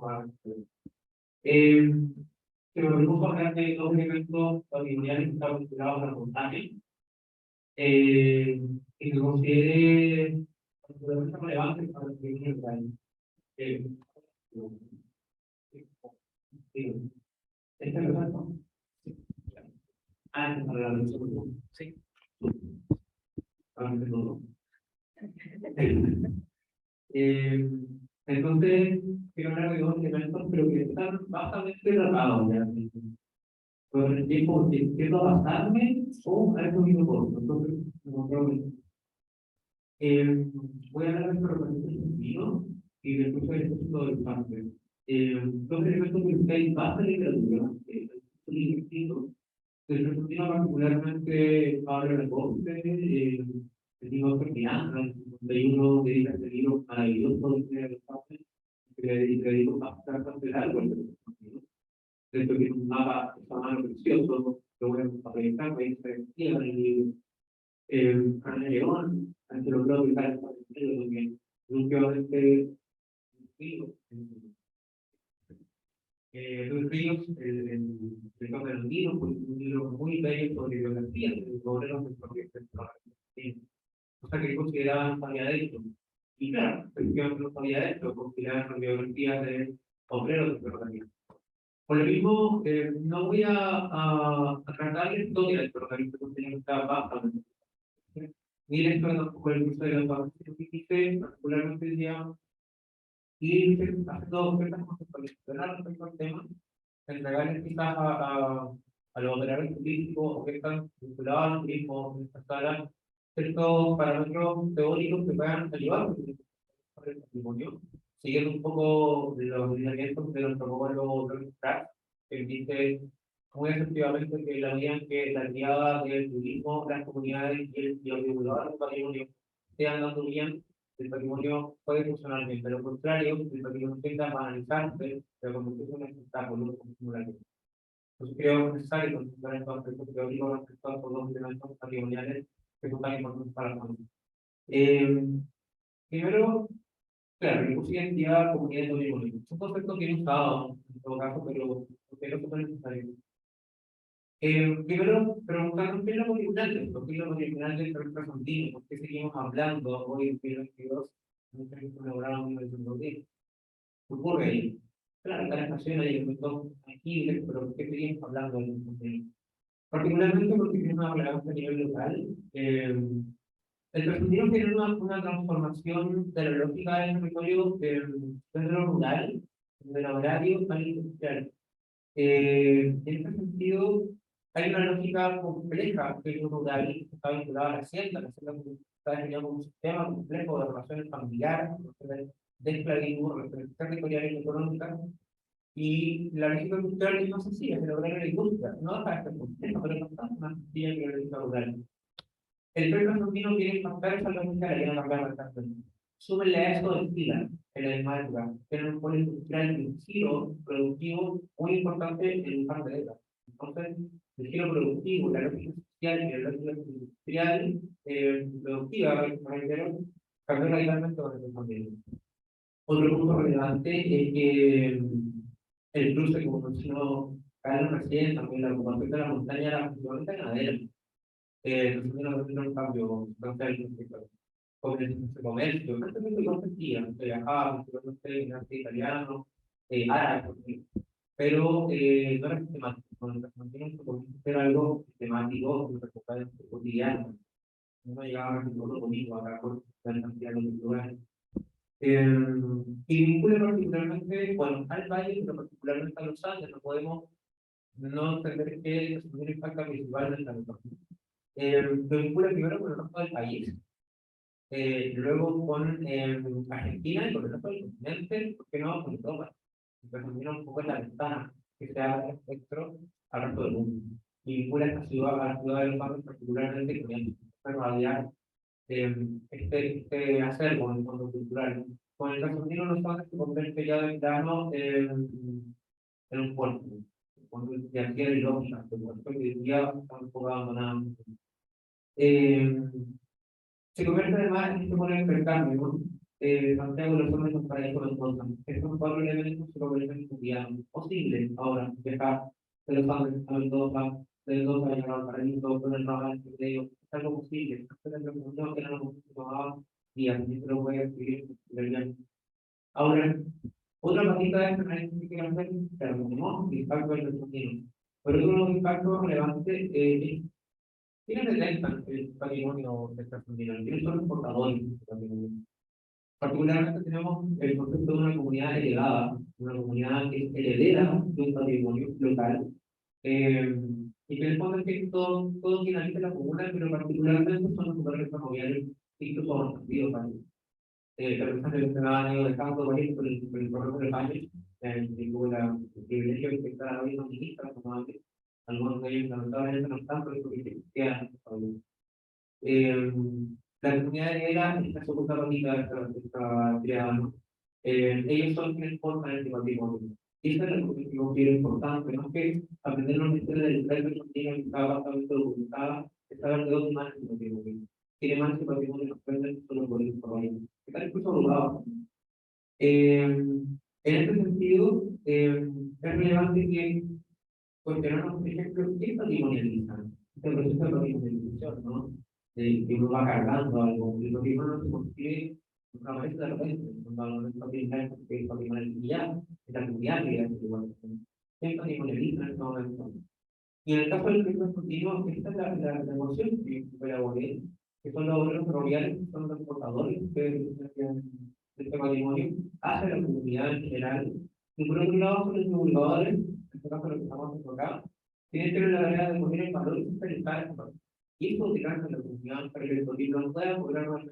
pero venimos a hablar de dos eventos patrimoniales que están vinculados a la montaña, que se considere absolutamente relevante para el turismo del país. ¿Esta es verdad, no? Ah, esta es la sí. Entonces, quiero hablar de dos elementos, pero que están bastante tratados ya. Por el tiempo que quiero basarme o algo mismo corto. Entonces, no creo voy a hablar del ferrocarril argentino y después del ejército del parque. Dos elementos que ustedes basta literatura, son distintos. El argentino particularmente habla de coste, el libro Ferdinand, en el 51 dedica este libro maravilloso de los pases, y le digo bastante largo el argentino. Esto tiene un mapa de tamaño precioso, lo voy a proyectar, voy a escribir en el libro. Ana León, ante los blogs de tal también, últimamente, Luis Ríos, el campo de los vinos, un libro muy bello sobre biografía de los obreros del proyecto. O sea, que consideraban familia de esto. Y claro, efectivamente no sabía de esto, consideraban biografías de obreros del ferrocarril. Por lo mismo, no voy a tratar la historia del ferrocarril, porque está bastante. Miren, esto tampoco el curso de la educación que hice, particularmente digamos, y hace dos cosas conceptualizar respecto al tema, entregarles quizás a los operadores turísticos o que están vinculados al turismo en esta sala, ciertos parámetros teóricos que puedan ayudar para el patrimonio, siguiendo un poco los lineamientos de nuestro protocolo Pratt, que dice muy efectivamente que la medida en que la guiada del turismo, las comunidades y el divulgador del patrimonio sean dando bien, el patrimonio puede funcionar bien. De lo contrario, el patrimonio tiende a banalizarse, pero convertirse en un espectáculo simulativo. Entonces creo que es necesario considerar estos aspectos teóricos respecto por los elementos patrimoniales que son tan importantes para la familia. Primero, claro, recursos de identidad, comunidad y patrimonio. Son conceptos que he usado en todo caso, pero creo que son necesarios. Primero, preguntarnos qué es lo original de esto, qué es lo original del proyecto argentino, por qué seguimos hablando hoy en 2022, en un proyecto elaborado en 1910. ¿Qué ocurre ahí? Claro, cada estación hay elementos tangibles, pero ¿por qué seguimos hablando de esto? Particularmente porque tiene una relevancia a nivel local. El argentino tiene una transformación de la lógica del territorio desde lo rural, de lo agrario al industrial. En este sentido, hay una lógica compleja que es lo rural, que está vinculada a la hacienda está definida como un sistema complejo de relaciones familiares, de esclavitud, relaciones territoriales y económicas, y la lógica industrial es más sencilla, se logra en la industria, no deja de ser compleja, pero no está más sencilla que la lógica rural. El proyecto argentino quiere impactar esa lógica de la cambiar la casa. Súbele a eso del PILA, en la misma época, que era un polo industrial y un giro productivo muy importante en un par de décadas. Entonces, el giro productivo, la lógica social y la lógica industrial productiva, cambió radicalmente con el pandemia. Otro punto relevante es que el cruce, como mencionó Carlos recién, también la ocupación de la montaña era principalmente ganadera. Nosotros no tenemos un cambio sustancial con el comercio, prácticamente no existía, se viajaba, principalmente en arte italiano, árabe, pero no era sistemático, cuando se mantiene era algo sistemático, cotidiano, no llegaba a ningún domingo acá por la cantidad de lugares. Y vincula particularmente, bueno, al valle, pero particularmente a los Andes, no podemos no entender que es un impacto principal del territorio. lo vincula primero con el resto del país, luego con Argentina y con el resto del continente, ¿por qué no con Europa? Entonces mira un poco la ventana que se abre el espectro al resto del mundo. Y vincula esta ciudad a la ciudad de Los Andes particularmente con el radial este acervo en el fondo cultural. Con el caso de Los Andes se convierte ya de plano en un puerto. Cuando ya hacía de lógica, porque hoy en día está un poco abandonado. Se convierte además en este modelo de intercambio, ¿no? Santiago de los hombres son para eso las cosas. Estos cuatro elementos se convierten en cotidianos. Posible ahora viajar de los Andes a Mendoza, de Mendoza a llegar al paraíso, con el radar de ellos. Es algo posible. Esta es la pregunta que no nos tomaba días, y esto lo voy a escribir. Ahora, otra patita de este análisis que quiero hacer, pero como el impacto del destino. Pero uno de los impactos relevantes es ¿quiénes detectan el patrimonio de esta comunidad? ¿Quiénes son los portadores de este patrimonio? Particularmente tenemos el concepto de una comunidad heredada, una comunidad que es heredera de un patrimonio local, y que en el fondo es que todo finaliza la comuna, pero particularmente son los lugares ferroviarios y que son partidos para representantes del ciudadano de campo, por el correo de los años, tuvo el privilegio de estar a la misma ministra, como antes, algunos de ellos lamentablemente no están, pero porque quedan. La comunidad heredera está súper bonita esta triada, ¿no? Ellos son quienes forman el patrimonio. Y eso es lo que considero importante, ¿no? Que aprender la historia del país no tiene que estar bastante documentada, es saber de dónde más el patrimonio. Tiene más el patrimonio que aprender solo por el país. Está incluso abogado. En este sentido, es relevante que cuestionarnos, por ejemplo, qué patrimonializan. Este proceso de patrimonialización, ¿no? Que uno va cargando algo, el patrimonio no se construye una vez de repente, cuando no es patrimonial, porque es patrimonial y ya, es la comunidad que es igual. ¿Qué patrimonializa en este momento? Y en el caso del proyecto continuo, esta es la emoción que voy a volver, que son los obreros ferroviarios, que son los portadores de este patrimonio, hacia la comunidad en general. Y por otro lado, son los divulgadores, en este caso lo que estamos haciendo acá, tienen que ver la tarea de poner en valor y socializar esto. Y esto utilizarse en la comunidad para que el patrimonio pueda lograr más.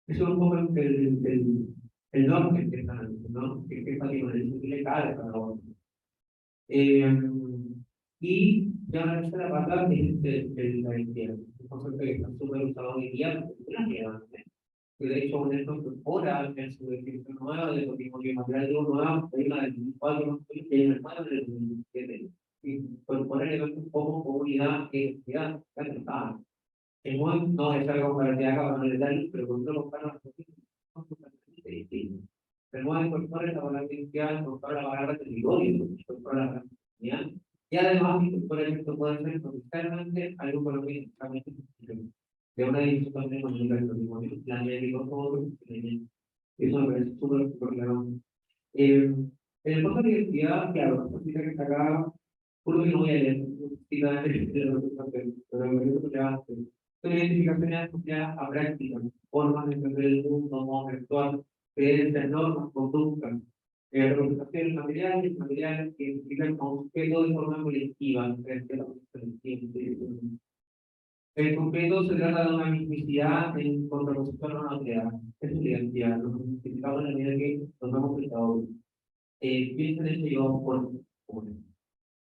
Eso es un poco el norte que están haciendo, ¿no? Que patrimonio es le cae para otro. Y ya una tercera pata es la identidad. Un concepto que está súper usado hoy en día, que de hecho UNESCO incorpora en su definición nueva de patrimonio material de nueva, hay una del 2004, que es el hermano del 2017, y incorpora elementos como comunidad e identidad, ya que está. El MOE no es algo para que haga monetario, pero con todos los planos son totalmente distintos. El MOE incorpora la palabra identidad, incorpora la palabra territorio, incorpora la palabra comunidad, y además incorpora que esto puede ser potencialmente algo económicamente de una división también con el patrimonio, la ley todo, eso me parece súper relevante. En el fondo de identidad, claro, la cita que está acá, juro que no voy a leer, cita de los pero me parece relevante. Son identificaciones asociadas a prácticas, formas de entender el mundo, modos de actuar, creencias, normas, conductas, representaciones materiales que identifican a un sujeto de forma colectiva, frente a la colectiva. En concreto, se trata de una mismicidad en contraposición a una autoridad. Es una identidad, lo que significamos en la medida que nos hemos prestado. Piensen en ello por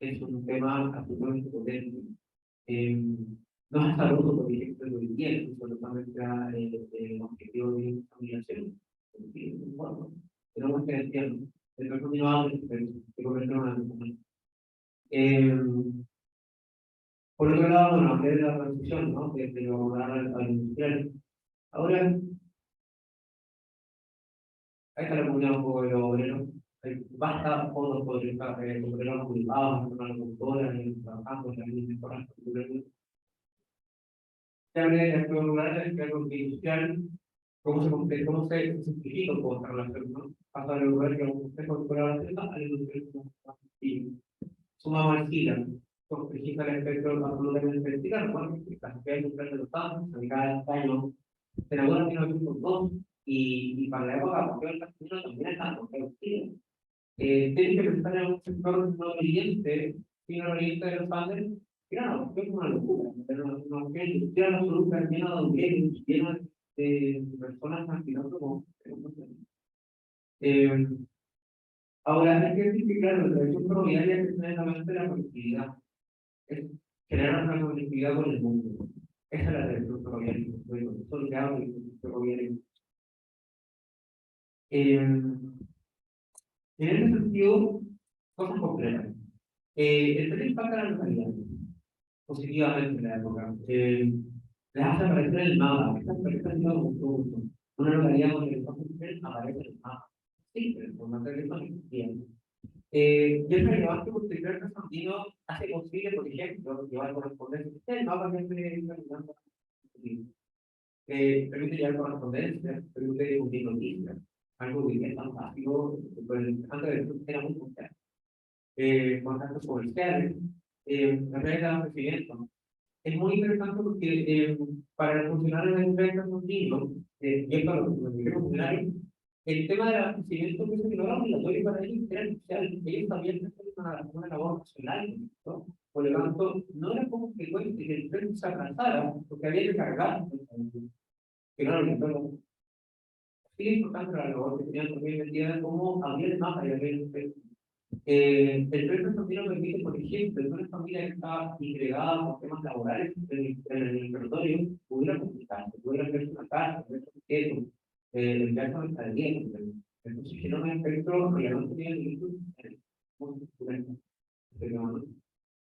es un tema absolutamente potente. No es saludo, por ejemplo, lo que tiene, solamente el objetivo de combinación. Bueno, tenemos que decirlo. El continuado se convierte en una. Por otro lado, bueno, hablé de la transición, ¿no? De lo rural al industrial. Ahora, ahí está la comunidad un poco de los obreros. Hay basta fotos por el obreros ocupados, con la agricultura, trabajando en la misma temporada. Se habla de la acción rural, de algo industrial, cómo se simplifica un poco esta relación, ¿no? Pasa del lugar que un consejo de colaboración al industrial y sumamos al SILA. Complejita el espectro absolutamente vertical, bueno, la sociedad industrial de los Estados, dedicada este año, se elabora en 1902, y para la época posterior al castellano también está construido. Tiene que pensar en un sector no oriente de los Andes, Era una locura, era una cuestión industrial absoluta, llena de obreros, llena de personas tranquilando como. Ahora hay que decir que, claro, la tradición ferroviaria es netamente la conectividad, es crear una conectividad con el mundo. Esa es la tradición ferroviaria, eso es lo que hago de ferroviaria. En ese sentido, cosas concretas. El tren impacta a la localidad positivamente en la época. Les hace aparecer en el mapa. Esta es una localidad donde el tren aparece en el mapa. Sí, pero por más que eso no existía. Y es relevante porque el tren Sandino hace posible, por ejemplo, llevar correspondencia. El mapa que permite llevar correspondencia, permite difundir noticias, algo que es fantástico, pues antes de eso era muy complejo. Contactos comerciales, las redes de abastecimiento. Es muy interesante porque para los funcionarios de empresas continuos, y es para los funcionarios, el tema del abastecimiento que no era obligatorio para ellos, era social. Ellos también hacen una labor nacional, ¿no? Por lo tanto, no era como frecuente que el tren se atrasara, porque había que cargar, que no era obligatorio. Sí es importante la labor que tenían también metida como abrir el mapa y abrir el tren. El tren también permite, por ejemplo, en una familia que está integrada por temas laborales en el territorio, pudiera comunicarse, pudiera verse una casa, verse un objeto, enviarse a mercadería. Entonces, si no me espectro, ya no tenía ningún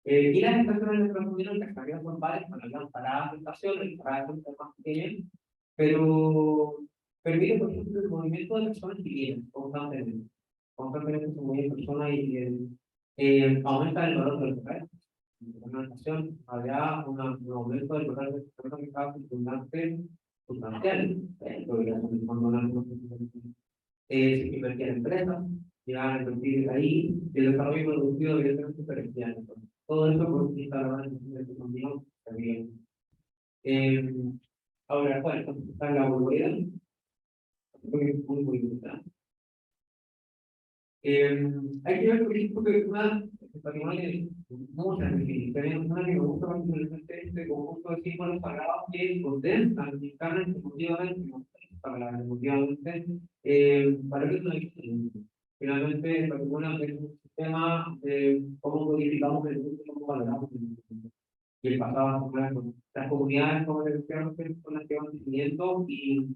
y las estaciones de Transmilenio que salían con varias, cuando habían paradas de estaciones, paradas de más pequeñas, pero permite, por ejemplo, el movimiento de personas que vienen constantemente se mueven personas y aumenta el valor del local. En una estación había un aumento del total de personas que estaban circundante sustancial. Se invertían en empresas, llegaban a invertir ahí, y el desarrollo productivo debía ser superficial. Todo eso por instalar en el economía también. Ahora, bueno, está la volvereda, muy importante. Hay que ver, por ejemplo, que una patrimonio de muchas definiciones, una que me gusta particularmente este conjunto de símbolos sagrados que condensan y cargan ejecutivamente, para que no hay. Finalmente, el patrimonio es un sistema de cómo codificamos el mundo y cómo valoramos el mundo. Y el pasado, las comunidades, como decíamos, son las que van definiendo y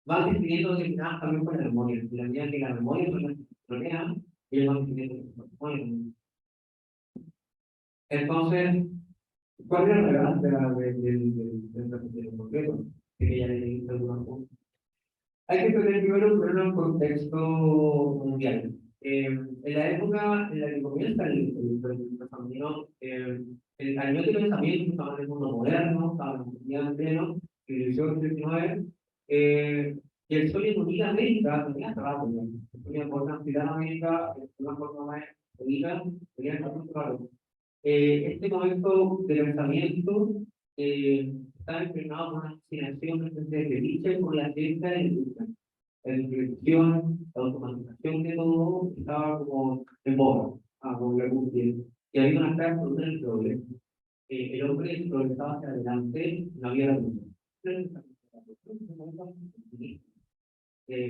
van definiendo determinadas también por la memoria. Y la medida que la memoria son las que rodean, ellos van definiendo el patrimonio. Entonces, ¿cuál es la relevancia del concreto? Que ya le dije algunos puntos. Hay que tener primero ponerlo en contexto mundial. En la época en la que comienza el pensamiento, a nivel de pensamiento, estamos en el mundo moderno, estamos en el día entero, en el siglo XIX, y el sueño de unir América tenía rato, el sueño de poder ampliar América de una forma más bonita, tenía rato claro. Este momento de pensamiento está impregnado por una fascinación de Nietzsche por la ciencia de la industria. La industrialización, la automatización de todo estaba como en boga, como la angustia. Y había una clase absoluta en el problema. El hombre progresaba hacia adelante, no había la lucha.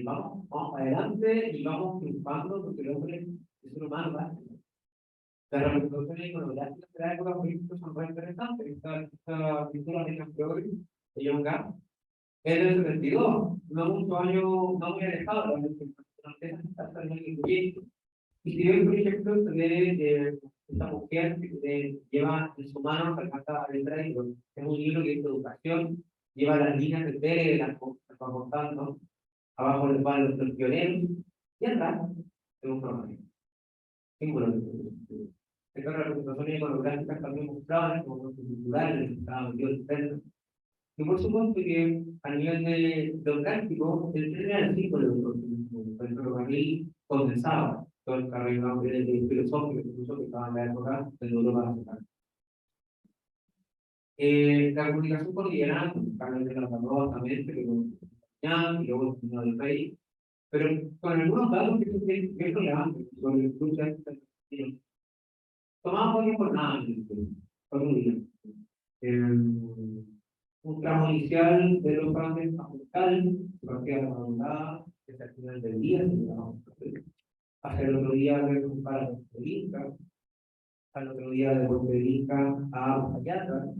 Vamos adelante y vamos triunfando porque el hombre es un humano, ¿verdad? La representación iconográfica de la época política son muy interesantes. Esta pintura de Campeón de John Gant es del 72, no muchos años, no muy alejado de la y si ven, por ejemplo, se ve esta mujer que lleva en su mano la carta del traidor. Es un libro que es de educación, lleva las líneas de Pérez, de las contando, abajo les van los pioneros, y atrás es un programa. Símbolo de estas representaciones iconográficas también mostraban como culturales, estaban metidos externos. Y por supuesto que a nivel de orgánico, el tren era el símbolo del ferrocarril condensaba todo el carril filosófico incluso que estaba en la época del Europa nacional. La comunicación cordillerana, con Carlos de las Arroas también, que y luego el señor del Rey, pero con algunos datos que es relevante sobre el cruce de este. Tomamos varias jornadas en el 4 días. Un tramo inicial de los Andes a Juncal, partida de la madrugada, hasta el final del día, hasta el otro día de Juncal a Puerto Inca, al otro día de Puerto Inca a Uspallata.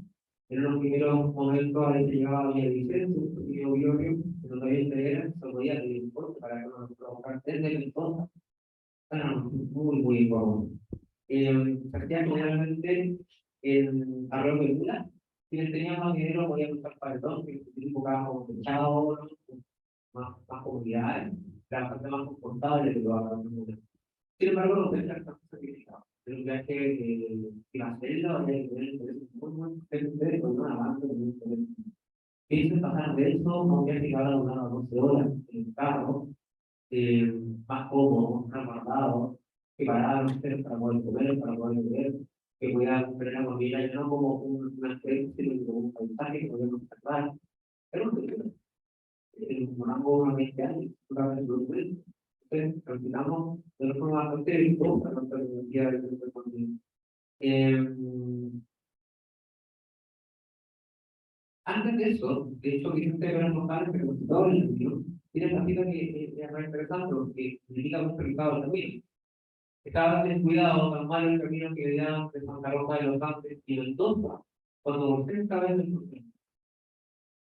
En los primeros momentos ahí se llegaba a Villavicencio, un pequeño biolio, en donde había entregas, se podía pedir importe para que nos provocar desde el entonces. Bueno, muy importante. Se hacía generalmente en arroz de mula. Quienes tenían más dinero podían usar paletón, que se buscaban como pechados, más comunidades, era bastante más confortable que lo hagan en mula. Sin embargo, los pescas están sacrificados. Pero ya que la celda había que tener intereses muy ustedes con una avance muy interesante. Piensen pasar de eso a un viaje que haga unas 12 horas en el carro, más cómodo, más guardado, que para ustedes para poder comer, para poder beber, que puedan ver la comida, ya no como una especie, sino como un paisaje que podemos observar. Pero no 20 años, entonces, terminamos de una forma bastante virtuosa la tecnología del contenido. Antes de eso, de hecho, que ustedes verán notar que el todo el libro tiene una cita que es muy interesante, porque indica mucho el estado del camino. Estaba descuidado, tan malo el camino que veía de Santa Rosa de los Andes y Mendoza, cuando usted estaba en el camino.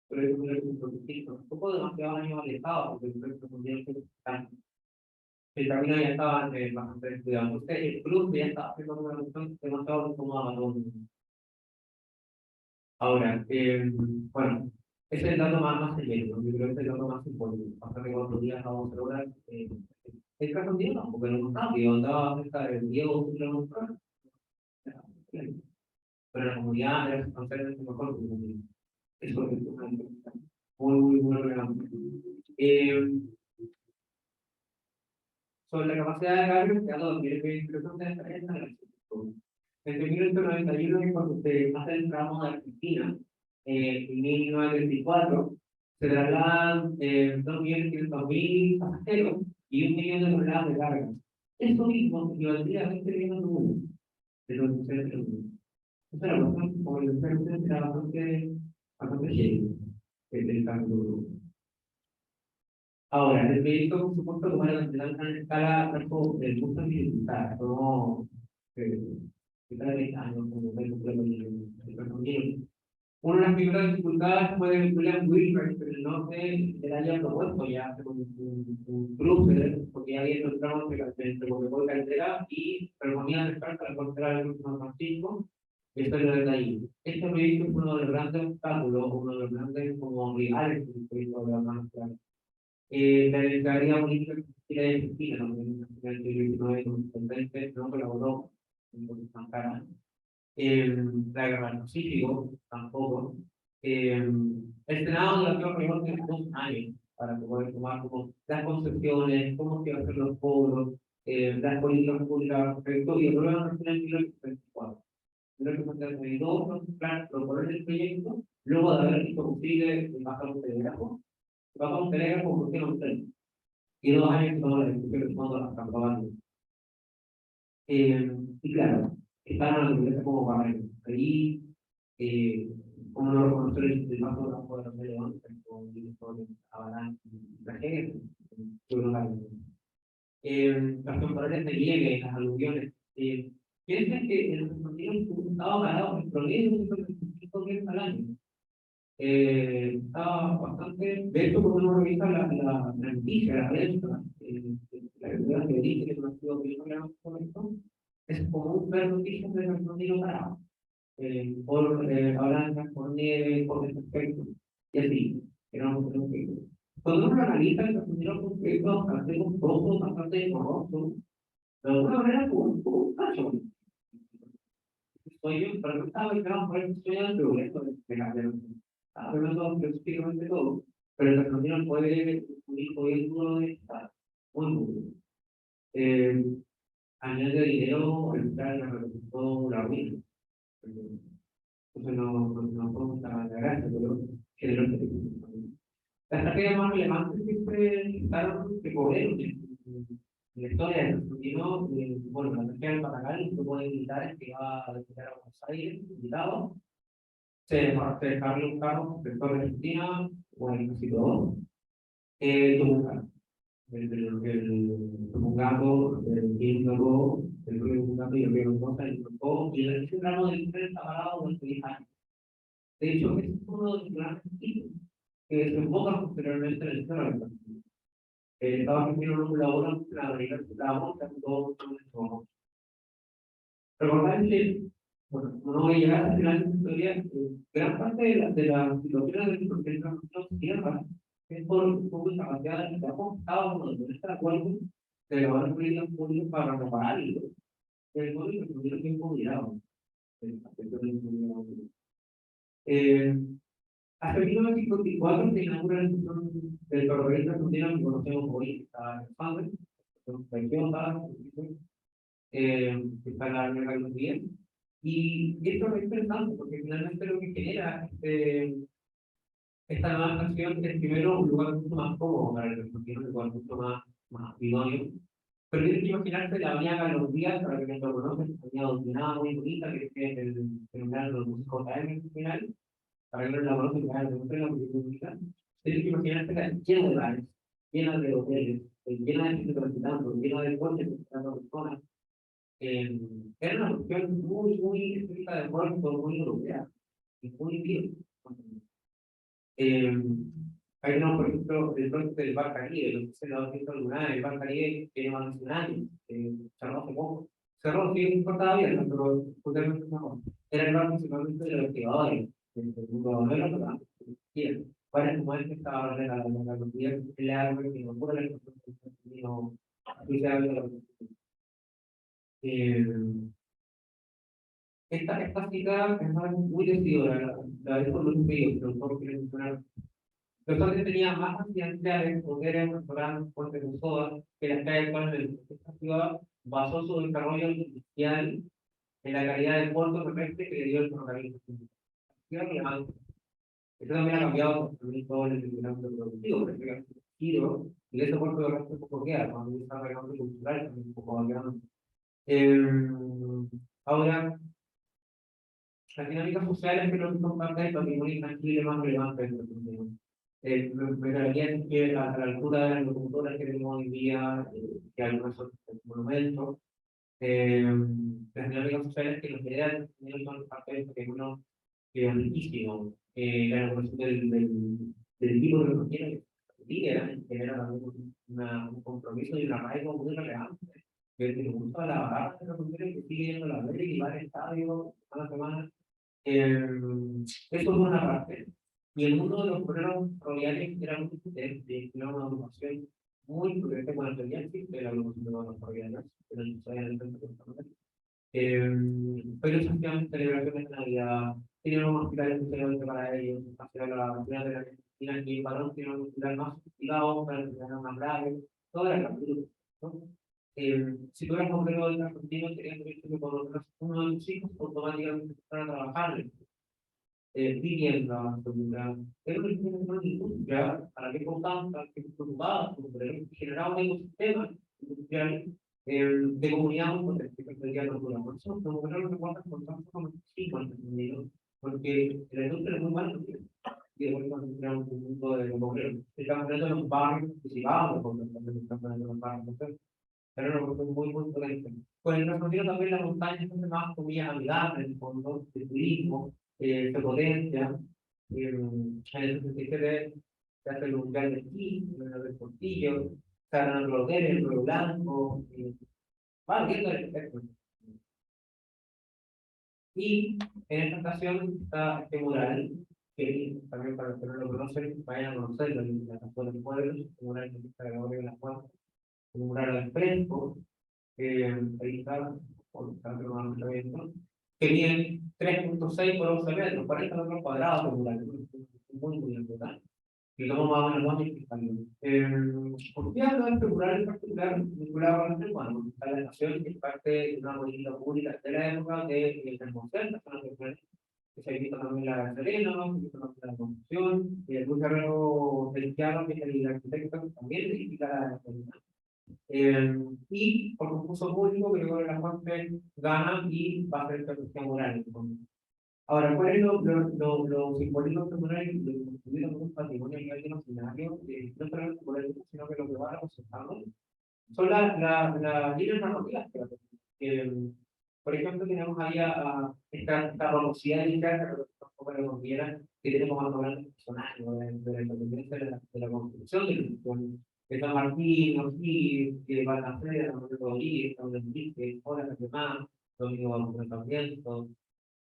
Pero eso no es un prototipo, un poco demasiado años alejado, porque el resto mundial que están. El camino ya estaba bastante descuidado. Entonces, el cruce ya estaba haciendo una reducción demasiado incómoda. Ahora, bueno, ese es el dato más sencillo, yo creo que es el dato más importante. Bastante 4 días a 11 horas. El caso un día no, porque no rápido, andaba cerca de 10 o 11 kilómetros por hora. Pero la comunidad era bastante mejor que la comunidad. Eso es muy relevante. Sobre la capacidad de carga, que algo que es interesante de esta entre 1991 y cuando se hace el tramo de Argentina, en 1934, se trasladan 2.500.000 pasajeros y 1 millón de toneladas de carga. Eso mismo equivaldría a 20 millones de mundo de los que se mundo. Esa era bastante, como el docente, era bastante lleno el cambio. Ahora, el proyecto, por supuesto, lo van a tener a escala del punto de dificultad, no cada 10 años, como el una de las primeras dificultades puede vincular a Wilbert, pero el norte del área propuesto ya hace un cruce, porque ya había encontrado entre Copiapó y Calera y proponía descartar para encontrar el San Francisco. Esto es lo de ahí. Este proyecto es uno de los grandes obstáculos, uno de los grandes como rivales del proyecto de la Mancha. La Secretaría Política de Argentina, en el 2019, no colaboró con Sankara. La guerra del Pacífico, tampoco. El Senado durante alrededor de 2 años para poder tomar como las concepciones, cómo se hacer los foros, las políticas públicas respecto, y el problema nacional en 1934. En 1932, proponer el proyecto, luego de haber visto posible el bajar un telégrafo, bajar un telégrafo porque no sé, y 2 años que tomó la discusión de fondo las campañas. Y claro, están a la naturaleza como para ahí, como no reconocer el paso de campo de los leones, con directores, avalanche, tragedias, las temporales de nieve, las aluviones. Piensen que en los continentes estaba parado en promedio de 125 días al año. Estaba bastante, de hecho, cuando uno revisa la noticia, la prensa, la realidad que dice que no ha sido bien con esto, es como un ver noticias de nuestro tiro parado, por avalanchas, por nieve, por desperfectos, y así, era un efecto. Cuando uno lo analiza, el primeros conflictos bastante costosos, bastante corruptos, de alguna manera como un cacho. Soy yo, pero no estaba ubicado por el estudiante, pero esto de la hablando específicamente todo, pero el tecnología puede un hijo bien duro de estar, muy duro. Añade dinero, entrar la representó la ruina. Entonces no podemos estar a la gracia, pero generó este tipo de. Las tareas más relevantes siempre estaban que poder la historia del argentino, bueno, la región del Patagal, un grupo de militares que iba a visitar a Buenos Aires, invitados, se dejaron un cargo, sector de Argentina, bueno, casi todo, Tupungato. El Tupungato, el Químico, el río Tupungato y el río Mendoza, el Tocó, y el tramo del tren está parado durante 10 años. De hecho, es uno de los grandes hitos que desemboca posteriormente en el historia. El Estado argentino no colabora con la Marina de todo esto. Recordar que, bueno, no voy a llegar al final de la historia, gran parte de la situación del proceso de tierra es por un poco de capacidad de trabajo, cada uno de estos acuerdos de elaborar políticas públicas para reparar y el pueblo que tuvieron tiempo mirado. Hasta 1954 se inaugura el instituto del ferrocarril argentino que conocemos hoy, está en Fandel, que está en la Avenida Carlos Díaz. Y esto es interesante porque finalmente lo que genera esta nueva estación es primero un lugar mucho más cómodo para el argentino, un lugar mucho más idóneo. Pero tienes que imaginarte la Avenida Carlos Díaz, para que no lo conocen, una dominada muy bonita, que es el terminal de los músicos JM final. Para que no la conocen, para que no tengan publicidad, tienes que imaginarte que llena de bares, llena de hoteles, llena de gente transitando, llena de coches transitando personas. Era una cuestión muy estricta de puerto, muy europea, y muy bien. Ahí tenemos, por ejemplo, el puerto del Bar Caribe, lo que se lo ha visto alguna vez, el Bar Caribe tiene más de 100 años, cerró hace poco. Cerró, sí, no estaba abierto, pero justamente no. Era el bar principalmente de los investigadores. Varias mujeres que estaban en la comunidad, el árbol que no puede esta cita es muy decidora, la vez por los medios, pero no quiero mencionar. Los otros tenían más accidentales, hoteles, restaurantes, puentes de soda, que las calles actuales de esta ciudad basó su desarrollo inicial en la calidad del puerto terrestre que le dio el ferrocarril. Esto también ha cambiado también todo el equilibrio productivo, porque giro y ese puerto de resto poco queda, cuando está reglamento cultural, también un poco cambiando. Ahora, las dinámicas sociales que nos son parte del patrimonio intangible más relevante de nuestro mundo. Me gustaría que a la altura de las locomotoras que tenemos hoy en día, que algunos son monumentos, las dinámicas sociales que nos generan son parte del patrimonio que es riquísimo. La elaboración del tipo de reconocimiento que genera también un compromiso y un arraigo muy relevante. Que le gusta la barra de reconocimiento que sigue yendo a la vez y va al estadio cada semana. Eso es una parte. Y el mundo de los obreros ferroviarios era muy diferente, era una agrupación muy prudente con la teoría de la agrupación de los ferroviarios, pero no se había pero efectivamente celebraciones de Navidad, tienen un hospital especialmente para ellos, hacia la ciudad de la Argentina, y el varón tiene un hospital más sofisticado para tener más grave, toda la captura, ¿no? Si tú eres obrero del argentino, tenías derecho que por lo menos uno de tus hijos automáticamente empezara a trabajar, vivienda, seguridad, pero que tiene una industria para que contaban, para que preocupaban, porque generaba un ecosistema industrial de comunidad muy potente que sería la cultura. Por eso, como que no lo recuerdan con tanto como chico al entendido, porque la industria es muy buena, y después cuando tenemos un punto de comer, estamos hablando de los barrios participados, porque también estamos hablando de los barrios, entonces, pero era una cuestión muy potente. Con el argentino también la montaña es más comillas amigables, en el fondo, de turismo, se potencia, en el 67 se hace el mundial de esquí, el Portillo, se hacen los hoteles, el Río Blanco, va viendo el efecto. Y en esta estación está este mural, que también para los que no lo conocen, vayan a conocerlo en la Casa de los Pueblos, el mural que está grabado en las cuatro, un mural al fresco, ahí está, por el que mide 3.6 por 11 metros, 40 metros cuadrados de mural, muy importante. Y luego más o menos ¿por qué hablo de este mural en particular vinculado con este cuando está la estación, que es parte de una política pública de la época de Termocel, que se invita también la Serena, se invita también la construcción, y el Luis Guerrero del Piano, que es el arquitecto, también se invita a la Serena. Y por concurso público, creo que la fuente gana y va a ser percepción moral. Ahora, ¿cuál es lo simbólico que poner y lo construido como un patrimonio a nivel imaginario? No solamente por eso, sino que lo que va representando son las líneas narrativas. Por ejemplo, tenemos ahí esta velocidad lineal que la considera que tiene como algo grande personaje de la independencia de la construcción de la institución. De San Martín, O'Higgins, Balmaceda, Manuel Rodríguez, Don Enrique, Hola Alemán, Domingo Sarmiento,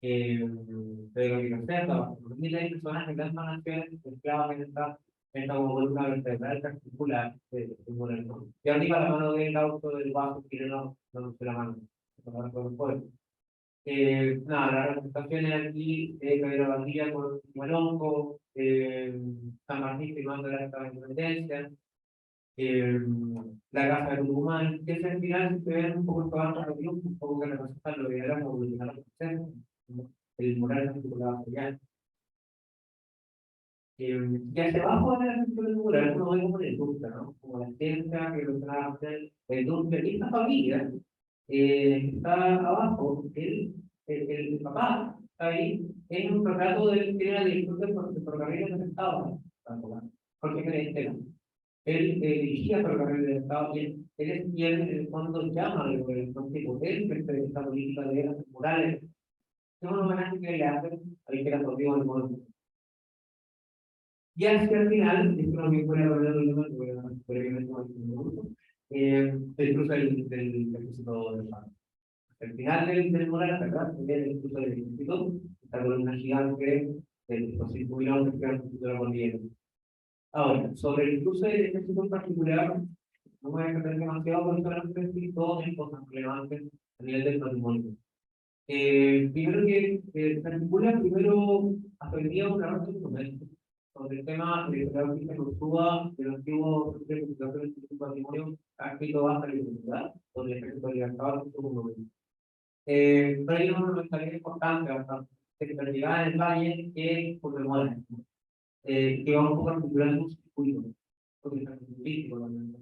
Pedro Guillermo, miles de personajes de las naciones mezcladas en esta columna vertebral particular de Moreno. Y arriba la mano del auto del vaso chileno, no se la mano. Nada, las representaciones aquí, Pedro Valdía con Malonco, San Martín firmando la Acta de Independencia, la Casa de Tucumán, que es al final se ven un poco estos actos, un poco que representan lo que era la evolucionar los procesos, el moral articulado social. Y hacia abajo de la estructura mural uno ve como la industria, ¿no? Como la ciencia que representaba la industria y esta familia que está abajo, el papá está ahí, es un retrato del que era director de ferrocarriles del Estado, porque era él dirigía ferrocarriles del Estado y él es quien en el fondo llama al gobierno de esta política de las murales. Es un homenaje que le hacen al que era contigo del mundo. Y hacia el final, esto no me puede hablar de lo el cruce del ejército del Estado. Al final del mural, acá, el cruce del ejército, esta columna gigante los 5.000 hombres que han construido la cordillera. Ahora, sobre el cruce del ejército en particular, no me voy a extender demasiado, porque solamente decir todas las cosas relevantes a nivel del patrimonio. Primero que se articula primero aprendía un trabajo instrumento sobre el tema de la artista Ursúa, del antiguo Centro de Investigación del Patrimonio, ha escrito hasta la universidad, donde el ejército de libertad es un momento. Pero hay una monumentalidad importante, bastante, que se llegaba en el valle, que conmemora, que va un poco articulando un circuito, porque es un turístico también,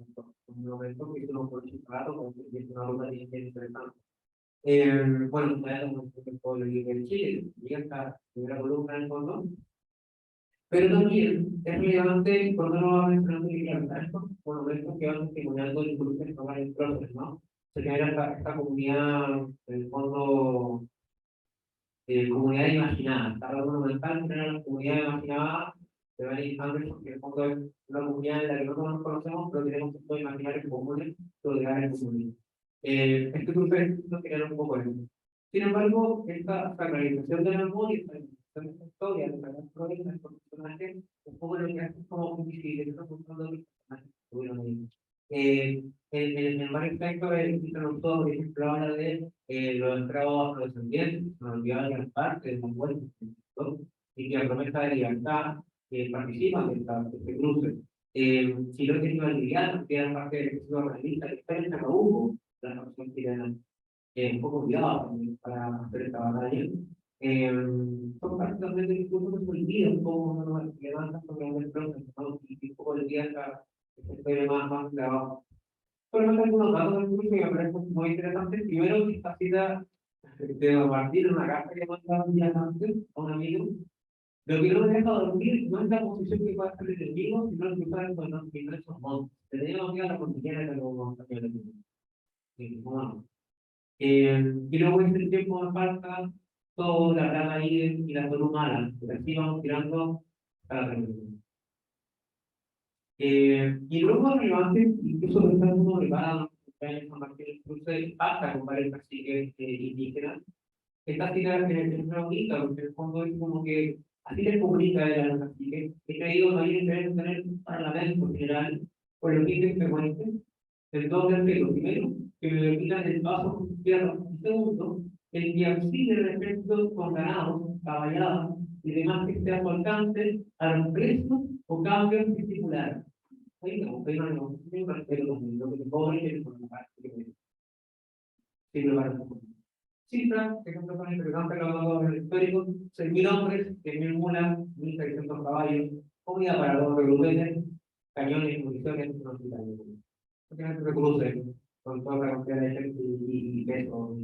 un momento que es un por rato, porque es una ruta bien interesante. Bueno, el pueblo de Chile, y esta primera columna en el fondo, pero también es relevante cuando uno va mencionando estos monumentos que van testimoniando el impulso de tomar el proceso, ¿no? Se genera esta comunidad, en el fondo, comunidad imaginada. Cada monumental genera una comunidad imaginada de varias instancias, porque en el fondo es una comunidad en la que no todos nos conocemos, pero tenemos estos imaginarios comunes, todo de áreas comunes. Este grupo no genera un poco eso. Sin embargo, esta sacralización de la memoria, esta historia, esta historia de estos personajes, un poco lo que hace es como invisible, está buscando los personajes que estuvieron ahí. En varios textos, por ejemplo, habla de los esclavos afrodescendientes, los olvidados de las partes, de las muertes, y que la promesa de libertad participan de este cruce. Si lo que es validado, que era parte del ejército realista, que está en Chacabuco, la nación chilena, un poco olvidada también para hacer esta batalla. Son prácticamente discursos que se olvidan un poco, no levantan sobre el proceso, ¿no? Y un poco el día esta historia más de abajo. Solamente algunos datos del curso que me parecen muy interesantes. Primero, esta cita de Martín en una carta que mandaba un día antes a un amigo. Lo que no me deja dormir no es la posición que puede hacer el enemigo, sino lo que puede hacer los ingresos montes. Tenemos que ir a la cordillera de los camiones. Bueno. Y luego en el tiempo me falta toda la plata ahí y la salud humana, pero así vamos tirando a la reunión. Y luego relevante, incluso pensando uno preparado en San Martín del Cruce, hasta con varios caciques indígenas, esta cita es una bonita, porque en el fondo es como que así les comunica a los caciques. He creído también deben tener un parlamento general con los líderes frecuentes, el dos terceros, primero, que me permitan el paso por tierra, y segundo, el que auxilie el ejército con ganados, caballadas y demás que esté a su alcance a los presos o cambios particulares. No, pero no, no respeto con lo que se pobre es por la parte que sirve para el cifra, que son personas interesantes que hablamos del histórico, 6.000 hombres, 10.000 mulas, 1.600 caballos, comida para 2 relubenes, cañones y municiones, no prácticamente se cruce con toda la cantidad de gente y peso.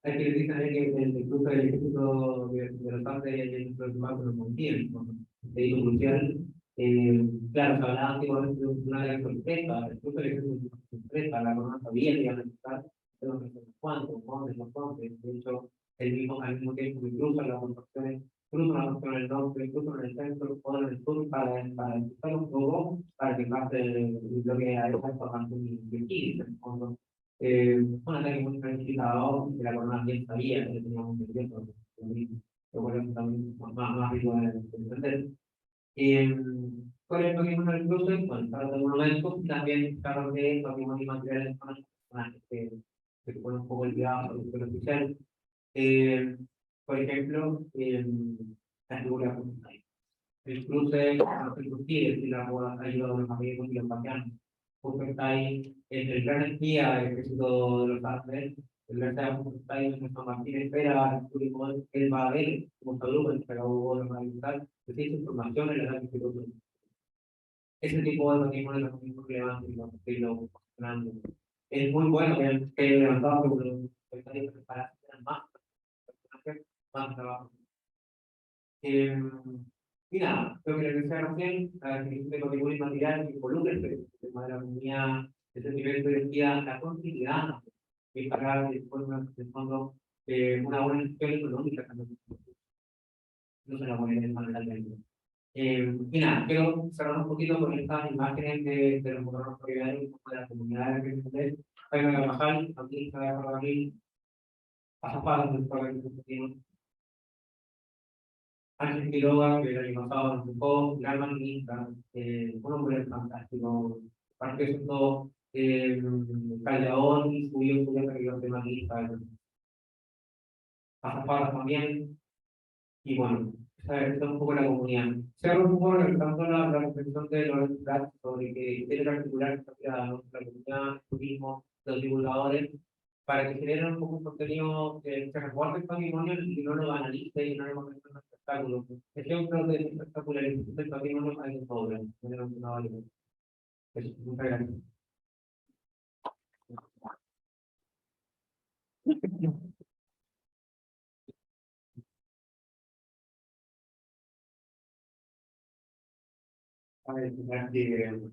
Hay que decir también que el cruce del ejército de los Andes y el ejército de los Montiel, de hilo crucial. Claro, se hablaba antiguamente de una gran sorpresa, el cruce del ejército de una sorpresa, la corona sabía que iban a estar, pero no sé cuántos, los condes, de hecho, al mismo tiempo que cruzan las construcciones, cruzan la construcción en el norte, cruzan en el centro, o en el sur, para empezar un poco, para que pase lo que hay esa información de Chile, en el fondo. Un ataque muy planificado, que la corona bien sabía que tenía un secreto, lo cual es también más rico de entender. ¿Cuál es el patrimonio del cruce? Bueno, para los monumentos y también claro de patrimonio material que se pone un poco olvidado por el oficial. Por ejemplo, la figura comunitaria. El cruce, los circuitos y la ayuda de los amigos y los pacianos. Justo está ahí el gran espía del ejército de los Andes, el gran está ahí en San Martín espera, él va a ver como saludo, el pedagogo de la militar, decir información en la edad que lo ese tipo de patrimonio es muy relevante y lo estoy posicionando. Es muy bueno que haya levantado porque los secretarios para hacer más trabajo. Y nada, lo que les decía recién, la definición de patrimonio inmaterial que involucra el tema de la comunidad, el sentimiento de decía, la continuidad, y pagar de fondo una buena gestión económica también. No se la pone de manera realmente. Y nada, quiero cerrar un poquito con estas imágenes de los modelos propietarios de la comunidad de Jaime Carvajal, aquí, Javier Pasapadas del pueblo argentino. Ángel Quiroga, que el año pasado nos tocó, gran maquinista, un hombre fantástico, parte de todo, Caldeón y subió que iba a ser maquinista, Pasapadas también, y bueno, esa es un poco la comunidad. Cierro un poco realizando la reflexión de Lorenzo Prat sobre que quiere articular la comunidad, el turismo, los divulgadores, para que generen un poco un contenido que resguarde el patrimonio y no lo banalice y no lo convierta en un espectáculo. Ejemplos de espectacularización del patrimonio hay de todo, muchas gracias. A ver, que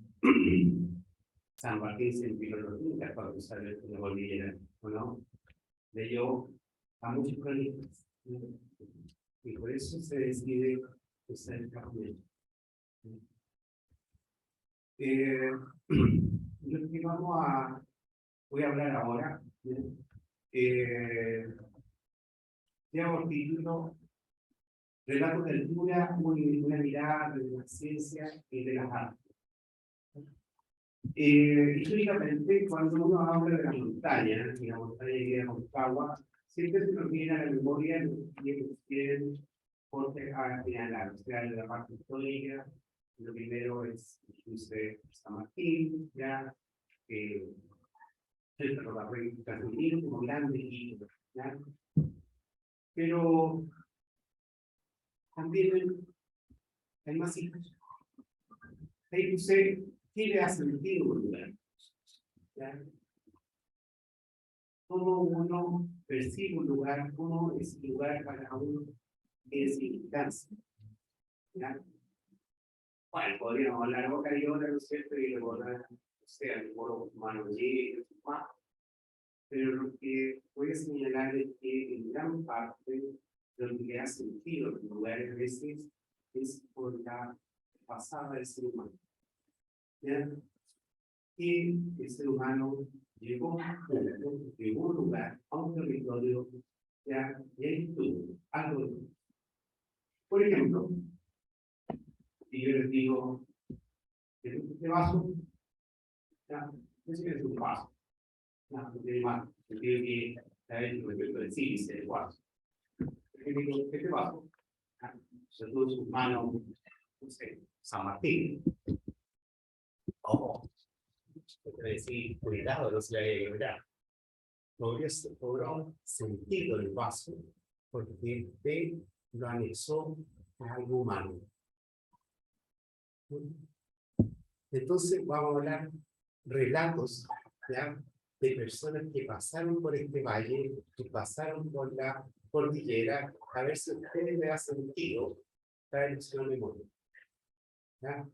San Martín se filología para usar la bolilla, ¿no? Leyó a muchos cronistas y por eso se decide usar el cambio. Lo que voy a hablar ahora, llevo el título Relatos de altura, una mirada de la ciencia y de las artes. Históricamente, cuando uno habla de la montaña que Aconcagua, siempre se nos viene a la memoria los que quieren señalar, o sea, de la parte histórica. Lo primero es el cruce San Martín, ya, el ferrocarril transmitido como grande y ya. Pero también hay más hijos. Ahí puse, ¿qué le ha sentido un lugar? ¿Ya? Cómo uno percibe un lugar, cómo es un lugar para uno de significancia. ¿Ya? Bueno, podríamos hablar boca y hora, ¿no es cierto? Y recordar, o sea, el moro humano llega, pero lo que voy a señalar es que en gran parte lo que le ha sentido en lugares a veces es por la pasada del ser humano. ¿Ya? Y el ser humano llegó a un lugar, a un territorio, ¿ya? Y ahí estuvo algo de. Por ejemplo, si yo les digo, este vaso, ¿ya? Es un vaso, ¿ya? No tiene más, sentido que está hecho respecto del sílice del vaso. Este vaso, ¿ya? Se tuvo en sus manos, no sé, San Martín. Oh, decir, cuidado, no se le haya quebrado. Cobró sentido el vaso, porque usted lo anexó a algo humano. Entonces vamos a hablar relatos, ¿ya? De personas que pasaron por este valle, que pasaron por la cordillera, a ver si a ustedes les ha sentido traer su memoria, ¿ya?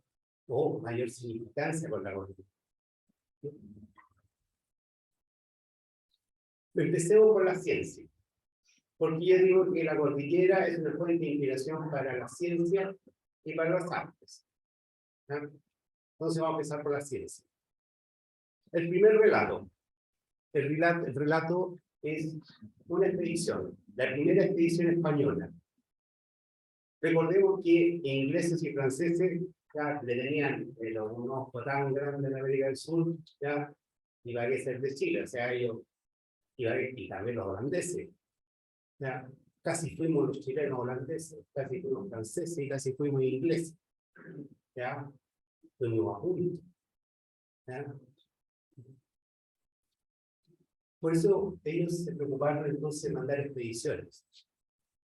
O mayor significancia con la cordillera. Empecemos por la ciencia, porque yo digo que la cordillera es una fuente de inspiración para la ciencia y para las artes, ¿ya? Entonces vamos a empezar por la ciencia. El primer relato. El relato es una expedición, la primera expedición española. Recordemos que ingleses y franceses ya le tenían un ojo tan grande en América del Sur, ya iba a ser de Chile, o sea, ellos, y también los holandeses. Ya, casi fuimos los chilenos holandeses, casi fuimos franceses y casi fuimos ingleses. Ya, fuimos a punto. ¿Ya? Por eso ellos se preocuparon entonces de mandar expediciones.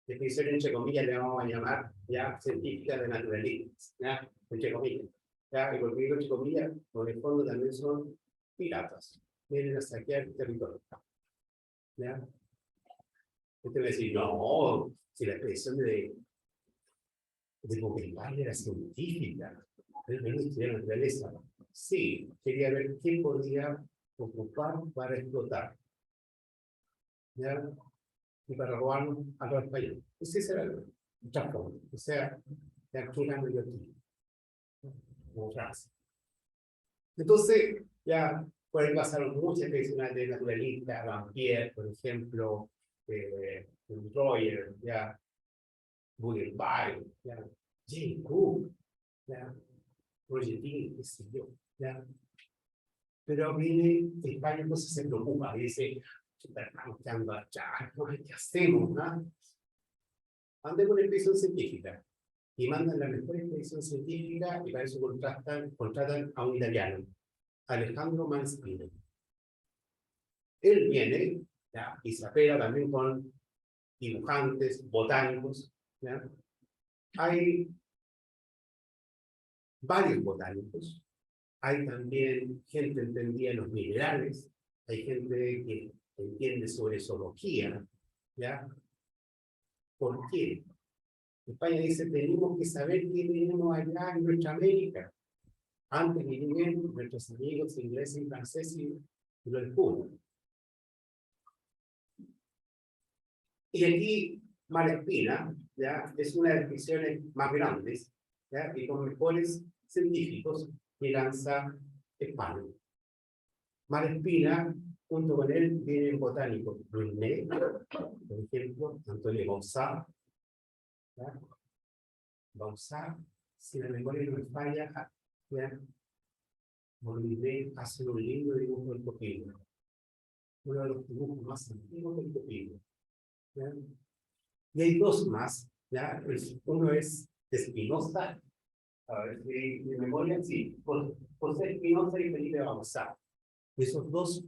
Expediciones entre comillas le vamos a llamar ya científicas de naturalistas, ¿ya? Entre comillas. ¿Ya? Y porque digo entre comillas, por el fondo también son piratas. Vienen a saquear el territorio. ¿Ya? Usted va a decir, no, si la expedición de Bockelman era científica, el ministro de naturaleza. Sí, quería ver qué podía ocupar para explotar. ¿Ya? Y para robarnos a los españoles. Ese era el trasfondo. O sea, de aquí gano yo aquí. Como frase. Entonces, ya por ahí pasaron muchas expediciones de naturalistas, Dampier, por ejemplo, Royer, ya, Bugenbach, ya, Jane Cook, ya, Roger Dean, qué sé yo, ya. Pero viene España, entonces se preocupa y dice, estamos quedando allá, ¿qué hacemos? ¿No? Andemos una expedición científica y mandan la mejor expedición científica y para eso contratan a un italiano, Alejandro Manspino. Él viene ya, y se apela también con dibujantes, botánicos. ¿Ya? Hay varios botánicos, hay también gente entendida en los minerales, hay gente que entiende sobre zoología, ¿ya? ¿Por qué? España dice, tenemos que saber qué tenemos allá en nuestra América, antes que lleguen nuestros amigos ingleses y franceses y lo descubran. Y aquí, Malespina, ¿ya? Es una de las misiones más grandes, ¿ya? Y con mejores científicos que lanza España. Malespina, junto con él, vienen botánicos Brunet, por ejemplo, Antonio Bauzá, Bauzá, si la memoria no me falla, ¿ya? Brunet hace un lindo dibujo del copino, uno de los dibujos más antiguos del copino. ¿Ya? Y hay dos más, ¿ya? Uno es Espinosa, a ver si de memoria, sí, José Espinosa y Felipe Bauzá. Esos dos,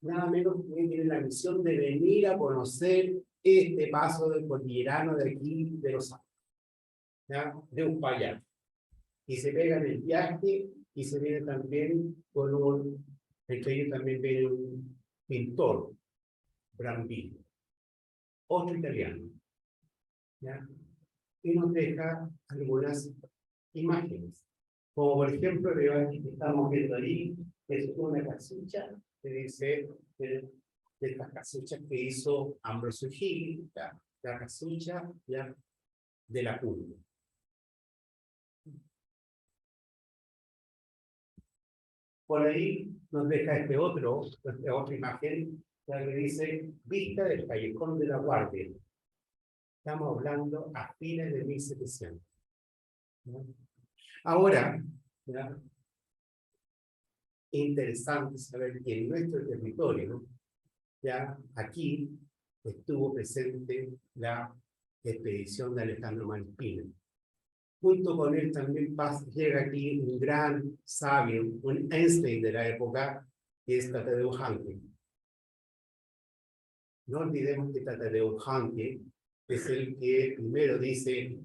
nada menos que tienen la misión de venir a conocer este paso del cordillerano de aquí, de los Andes, ¿ya? De un payán. Y se pegan el viaje y se viene también con entre ellos también viene un pintor, Brambilla, otro italiano, ¿ya? Y nos deja algunas imágenes, como por ejemplo, que estamos viendo ahí, es una casucha que dice de estas casuchas que hizo Ambrosio Gil, la casucha ya, de la curva. Por ahí nos deja esta otra imagen, la que dice vista del callejón de la Guardia. Estamos hablando a fines de 1700. ¿No? Ahora, ¿ya? Interesante saber que en nuestro territorio, ya aquí estuvo presente la expedición de Alejandro Malespina. Junto con él también llega aquí un gran sabio, un Einstein de la época, que es Tadeusz Hanke. No olvidemos que Tadeusz Hanke es el que primero dice,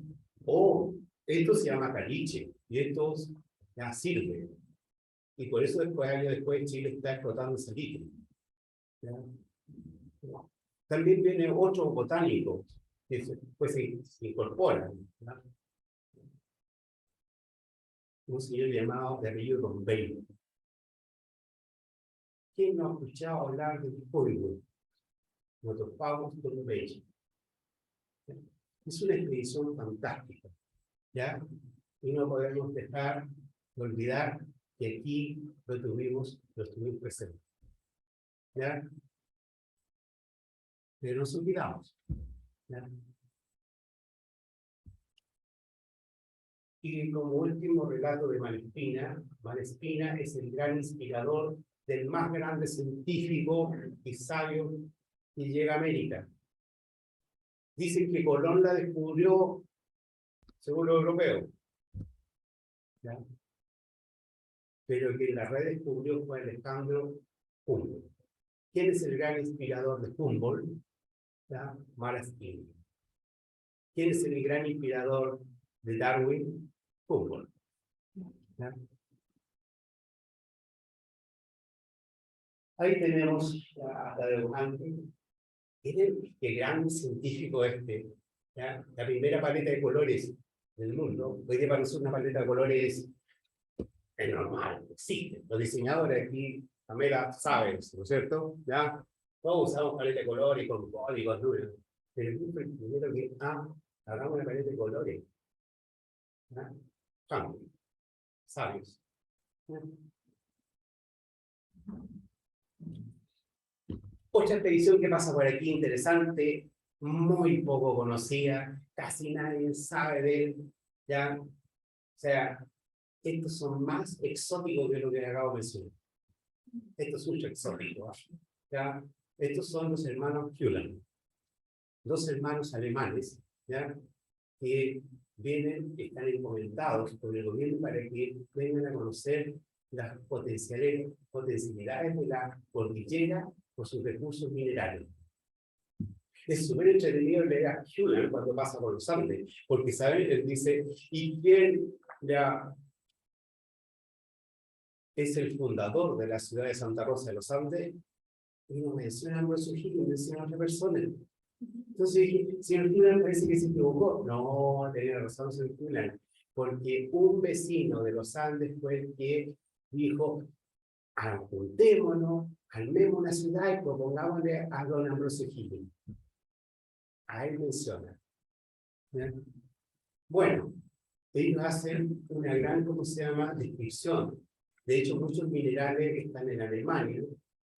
oh, esto se llama caliche, y estos ya sirve. Y por eso después, años después, Chile está explotando ese litio. ¿Ya? También viene otro botánico que después se incorpora, ¿ya? Un señor llamado de apellido Dombey. ¿Quién no ha escuchado hablar de Fuego? Nuestros pagos Dombey. Es una expedición fantástica, ¿ya? Y no podemos dejar de olvidar que aquí lo tuvimos presente, ¿ya? Pero nos olvidamos, ¿ya? Y como último relato de Malespina, Malespina es el gran inspirador del más grande científico y sabio que llega a América. Dicen que Colón la descubrió según los europeos, ¿ya? Pero que la redescubrió fue Alejandro Humboldt. ¿Quién es el gran inspirador de Humboldt? ¿Ya? Malespina. ¿Quién es el gran inspirador de Darwin? Humboldt. ¿Ya? Ahí tenemos la dibujante. Miren qué gran científico este. ¿Ya? La primera paleta de colores del mundo. Hoy día parece una paleta de colores es normal, existe. Los diseñadores aquí, Pamela, saben, ¿no es cierto? ¿Ya? Todos usamos paleta de colores con códigos, ¿no? Pero el primero que, hagamos una paleta de colores. ¿Ya? Sabios. ¿Ya? Otra expedición que pasa por aquí, interesante, muy poco conocida, casi nadie sabe de él, ¿ya? O sea, estos son más exóticos que lo que acabo de mencionar. Esto es mucho exótico, ¿ya? Estos son los hermanos Kulan, dos hermanos alemanes, ¿ya? Que están encomentados por el gobierno para que vengan a conocer las potencialidades de la cordillera por sus recursos minerales. Es súper entretenido leer a Kulan cuando pasa por los Andes, porque, ¿saben? Él dice, ¿y quién es el fundador de la ciudad de Santa Rosa de los Andes? Y no menciona a Ambrosio Higgins, menciona a otra persona. Entonces dije, señor Kulan parece que se equivocó. No, tenía razón señor Kulan, porque un vecino de los Andes fue el que dijo, juntémonos, calmemos una ciudad y propongámosle a don Ambrosio Higgins. A él menciona. ¿Ya? Bueno, ellos hacen una gran, ¿cómo se llama?, descripción. De hecho, muchos minerales están en Alemania.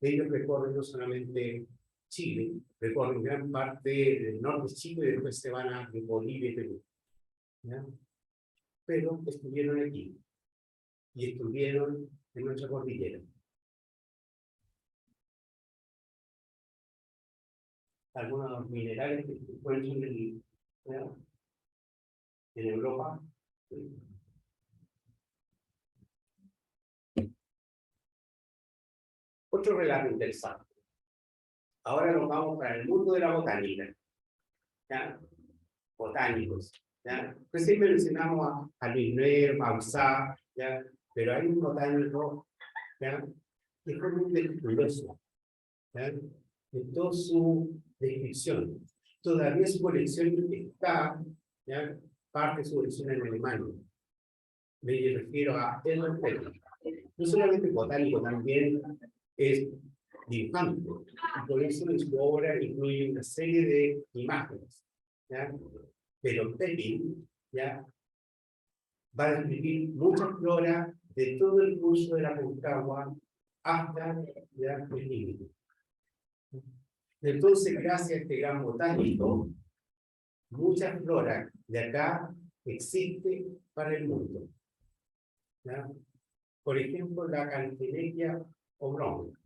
Ellos recorren no solamente Chile, recorren gran parte del norte de Chile y después se van a Bolivia y Perú. ¿Ya? Pero estuvieron aquí y estuvieron en nuestra cordillera. Algunos de los minerales que se encuentran en Europa. Otro relato interesante. Ahora nos vamos para el mundo de la botánica. ¿Ya? Botánicos. ¿Ya? Pues siempre mencionamos a Luis Nuer, Mausá, ¿ya? Pero hay un botánico, ¿ya?, que fue muy meticuloso, ¿ya?, en toda su descripción. Todavía su colección está, ¿ya?, parte de su colección en Alemania. Me refiero a Edward Teller. No solamente botánico, también es dibujante. Y por eso en su obra incluye una serie de imágenes, ¿ya? Pero Pepin, ¿ya?, va a describir mucha flora de todo el curso de la Concagua hasta, ¿ya?, el límite. Entonces, gracias a este gran botánico, mucha flora de acá existe para el mundo, ¿ya? Por ejemplo, la Canteneria oblonga.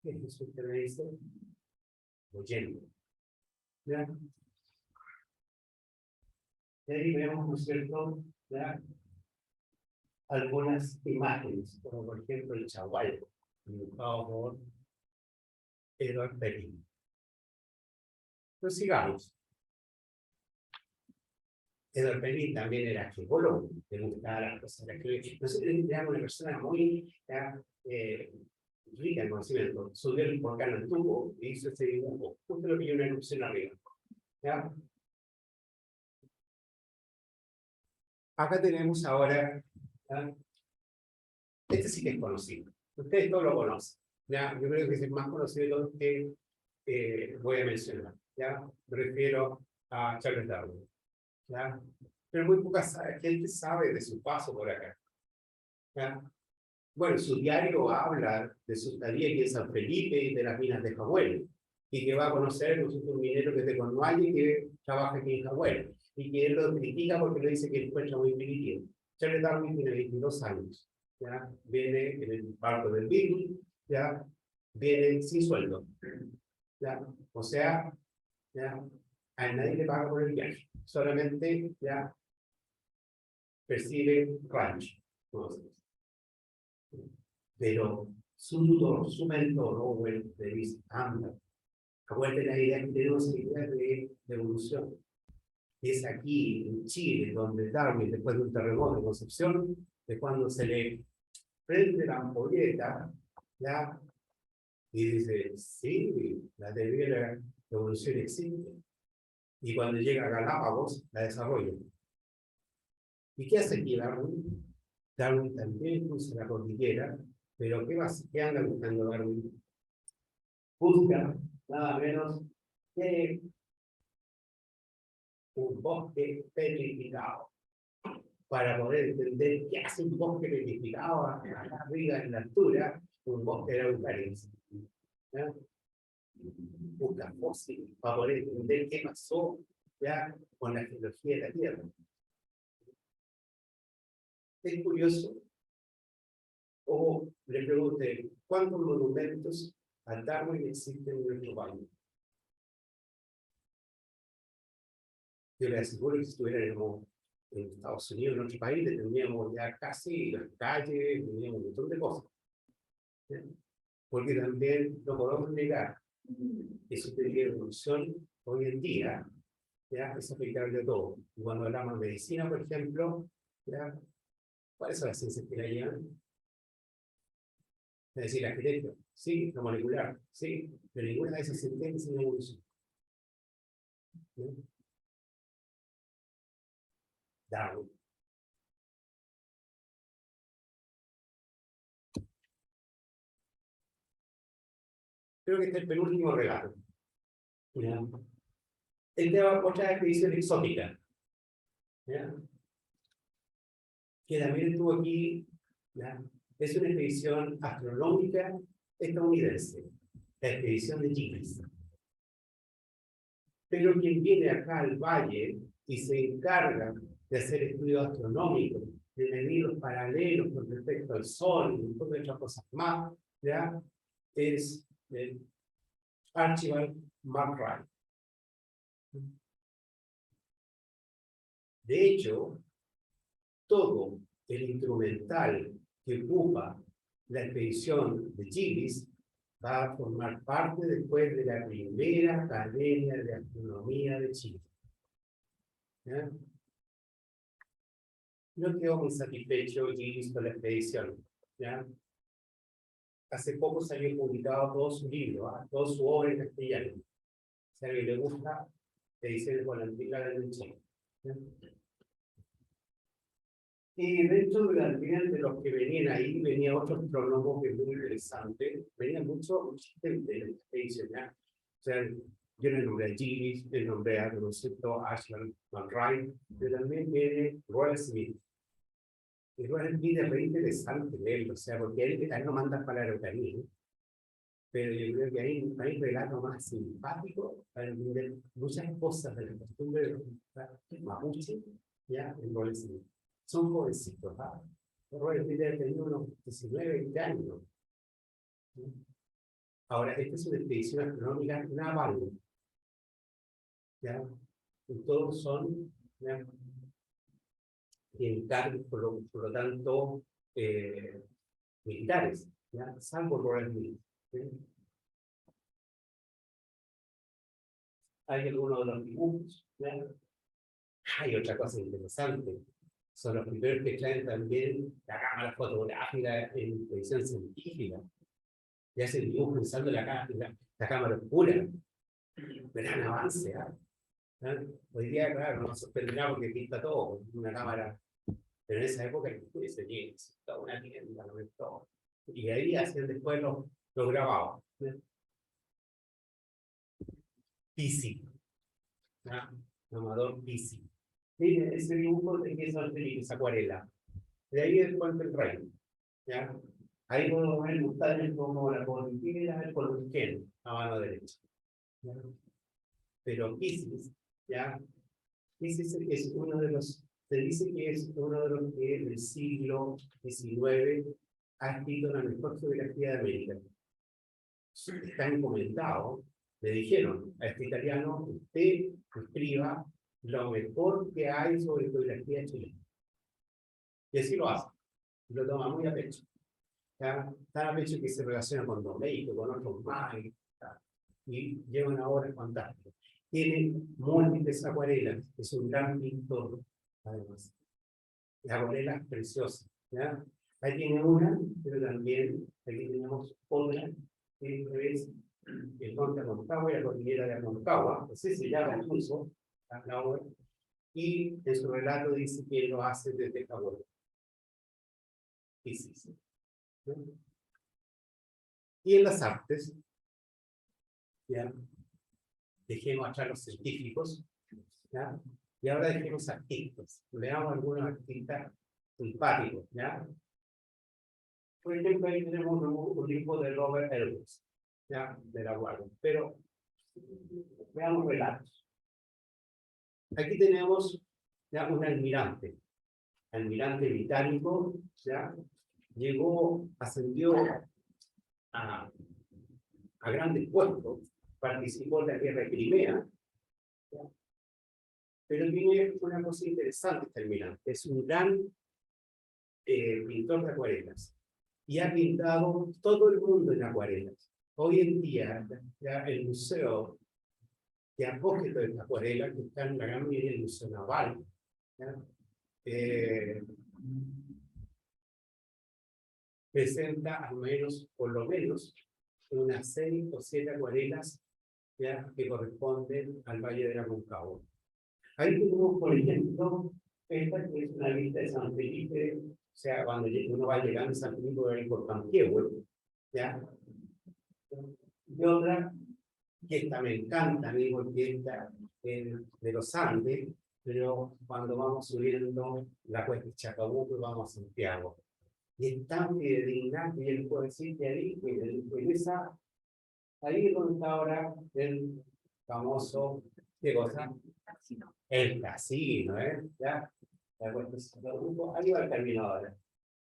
¿Qué es eso que me dice? Oyendo. ¿Ya? Y ahí vemos, ¿no es cierto?, ¿ya?, algunas imágenes, como por ejemplo el chagual, dibujado por Edward Pepin. Entonces sigamos. Edward Perry también era geólogo, le gustaba las cosas de la geología. Nosotros éramos una persona muy rica en conocimiento. Subió el volcán al tubo e hizo ese dibujo, justo lo que yo una erupción arriba. ¿Ya? Acá tenemos ahora, ¿ya? Este sí que es conocido. Ustedes todos lo conocen. ¿Ya? Yo creo que es el más conocido de todos que voy a mencionar. ¿Ya? Me refiero a Charles Darwin. ¿Ya? Pero muy poca gente sabe de su paso por acá. ¿Ya? Bueno, su diario habla de su estadía aquí en San Felipe y de las minas de Hawái, y que va a conocer un minero que es de Cornualles que trabaja aquí en Hawái, y que él lo critica porque le dice que encuentra muy primitivo. Charles Darwin tiene 22 años, ¿ya? Viene en el barco del Beagle, ¿ya? Viene sin sueldo, ¿ya? O sea, ¿ya? A nadie le paga por el viaje, solamente ya percibe rancho. Pero su tutor, su mentor, Owen, le dice, anda, acuérdate la idea que tenemos en idea de evolución. Y es aquí, en Chile, donde Darwin, después de un terremoto en Concepción, es cuando se le prende la ampolleta, ¿ya? Y dice, sí, la teoría de la evolución existe. Y cuando llega a Galápagos, la desarrolla. ¿Y qué hace aquí Darwin? Darwin también cruza la cordillera, pero ¿qué anda buscando Darwin? Busca nada menos que un bosque petrificado, para poder entender qué hace un bosque petrificado arriba en la altura, un bosque de eucalipto. Busca fósiles para poder entender qué pasó ya con la geología de la Tierra. Es curioso, o le pregunté, ¿cuántos monumentos a Darwin existen en nuestro país? Yo le aseguro que si estuviéramos en Estados Unidos, en otro país, tendríamos ya casi las calles, tendríamos un montón de cosas. ¿Sí? Porque también no podemos negar que su teoría de evolución hoy en día ya es aplicable a todo. Y cuando hablamos de medicina, por ejemplo, ¿ya? ¿Cuáles son las ciencias que la llevan? Es decir, la genética, sí, la molecular, sí, pero ninguna de esas se entiende sin evolución. ¿Sí? Darwin. Creo que este es el penúltimo relato. ¿Ya? Otra expedición exótica. ¿Ya? Que también estuvo aquí. ¿Ya? Es una expedición astronómica estadounidense, la expedición de Gibbs. Pero quien viene acá al valle y se encarga de hacer estudios astronómicos, de medir los paralelos con respecto al Sol y un montón de otras cosas más, ¿ya? Es Archibald McRae. De hecho, todo el instrumental que ocupa la expedición de Gibbs va a formar parte después de la primera Academia de Astronomía de Chile. ¿Ya? No quedó muy satisfecho Gibbs con la expedición. ¿Ya? Hace poco salió publicado todo su libro, toda su obra en castellano. Si a alguien le gusta, ediciones volanticales en Chile. ¿Ya? Y dentro de la línea de los que venían ahí, venía otro astrónomo que es muy interesante. Venían muchos de la expedición, ¿ya? O sea, yo le nombré a Gibbs, le nombré a concepto Ashland McRae, pero también viene Roy Smith. Y Roy Smith es muy interesante leerlo, o sea, porque él no manda para la Araucanía, ¿no? Pero yo creo que hay un relato más simpático para entender muchas cosas de la costumbre de mapuche, ¿ya? En Roy Smith. Son jovencitos, ¿ah? Roy Smith debe tener unos 19, 20 años. Ahora, esta es una expedición astronómica naval, ¿ya? Y todos son, ¿ya? Militares, por lo tanto, militares, ¿ya? Salvo Roy Smith. ¿Sí? Hay algunos de los dibujos, ¿ya? Hay otra cosa interesante. Son los primeros que traen también la cámara fotográfica en televisión científica. Y hacen dibujos usando la cámara oscura. Gran avance, ¿ah? ¿Ah? Hoy día, claro, nos sorprenderá porque pinta todo con una cámara. Pero en esa época se llega toda una tienda, lo ves todo. Y ahí hacían después los grabados. Pisi. ¿Ah? Amador Pisi. Miren, ese dibujo de que es acuarela. De ahí es Puente el Rey. ¿Ya? Ahí podemos ver detalles como la cordillera, el Columquén, a mano derecha. ¿Ya? Pero Piscis, ¿ya? Piscis es uno de los, se dice que es uno de los que del siglo XIX ha escrito la mejor geografía de América. Está encomendado, le dijeron a este italiano, usted escriba lo mejor que hay sobre geografía chilena. Y así lo hace, lo toma muy a pecho. ¿Ya? Tan a pecho que se relaciona con Domeico, con otros más, y lleva una obra fantástica. Tiene múltiples acuarelas, es un gran pintor, además. Acuarelas preciosas, ¿ya? Ahí tiene una, pero también aquí tenemos otra, que es el Monte Aconcagua y la cordillera de Aconcagua, así se llama incluso la obra, y en su relato dice que lo hace desde Cabo. ¿No? Y en las artes, ¿ya? Dejemos atrás los científicos, ¿ya? Y ahora dejemos artistas. Veamos algunos artistas simpáticos, ¿ya? Por ejemplo, ahí tenemos un libro de Robert Elvis, ¿ya? De la Guardia. Pero veamos relatos. Aquí tenemos ya un almirante británico, ¿ya? Llegó, ascendió a grandes puestos, participó en la guerra de Crimea, ¿ya? Pero tiene una cosa interesante este almirante, es un gran pintor de acuarelas, y ha pintado todo el mundo en acuarelas. Hoy en día, ya el museo que acoge todas estas acuarelas, que está en la gran mayoría del Museo Naval, ¿ya? Presenta al menos, por lo menos, unas 6 o 7 acuarelas, ¿ya? Que corresponden al Valle de Aconcagua. Ahí tenemos, por ejemplo, esta que es una vista de San Felipe, o sea, cuando uno va llegando a San Felipe, va a ir por Panquehue, ¿ya? Y otra, que esta me encanta a mí, porque esta es de los Andes, pero cuando vamos subiendo la cuesta de Chacabuco, vamos a Santiago. Y es tan fidedigna que él puede decir que ahí, ahí es donde está ahora el famoso, ¿qué cosa? El casino, ¿eh? ¿Ya? La cuesta de Chacabuco, ahí va el camino ahora.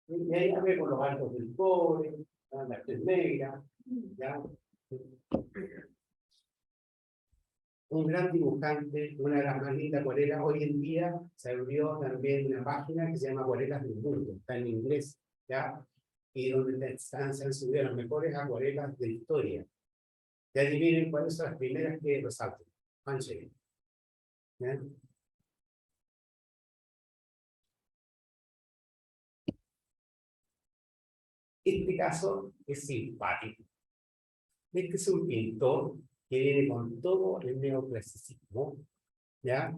Y ahí ya vemos los altos del Pobre, la Cruz Negra, ¿ya? Un gran dibujante, una de las más lindas acuarelas. Hoy en día se abrió también una página que se llama Acuarelas del Mundo, está en inglés, ¿ya? Y donde se han subido las mejores acuarelas de historia. Y adivinen cuáles son las primeras que resaltan. Manche. ¿Ya? Este caso es simpático. Este es un pintor que viene con todo el neoclasicismo, ¿ya?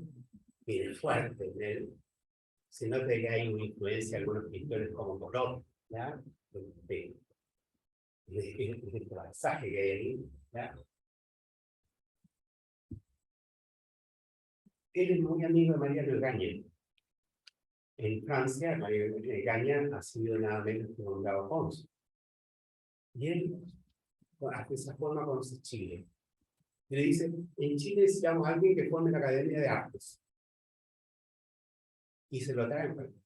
Viene fuerte en él. Se nota que hay una influencia de algunos pintores como Colón, ¿ya? El pasaje que hay ahí, ¿ya? Él es muy amigo de María de Gaña. En Francia, María de Gaña ha sido nada menos que nombrado Pons. Y él, de esa forma, conoce Chile. Y le dice, en Chile necesitamos a alguien que forme la Academia de Artes. Y se lo traen para acá.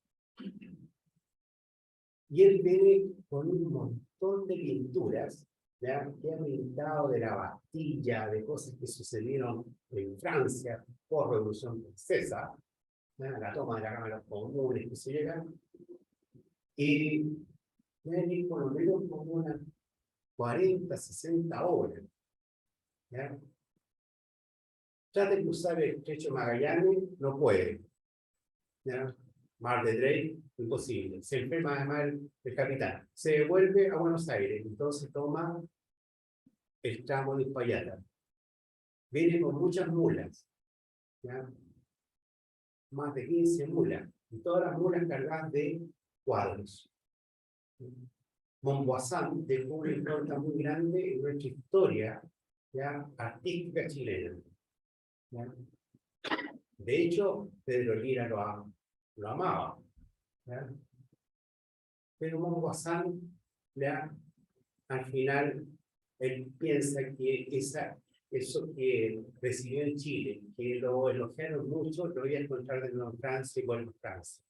Y él viene con un montón de pinturas, ¿ya? Que ha pintado de la Bastilla, de cosas que sucedieron en Francia por Revolución Francesa, ¿ya? La toma de la Cámara de los Comunes que se llega. Y viene por lo menos como unas 40, 60 obras, ¿ya? Trata de cruzar el estrecho Magallanes, no puede. ¿Ya? Mar de Drake, imposible. Se enferma además el capitán. Se devuelve a Buenos Aires, entonces toma el tramo de Uspallata. Viene con muchas mulas, ¿ya? Más de 15 mulas, y todas las mulas cargadas de cuadros. Montboissin dejó una impronta muy grande en nuestra historia, ¿ya?, artística chilena, ¿ya? De hecho, Pedro Lira lo amaba, ¿ya? Pero Montboissin, ¿ya?, al final, él piensa que eso que recibió en Chile, que lo elogiaron mucho, lo voy a encontrar de nuevo en Francia y vuelvo a Francia.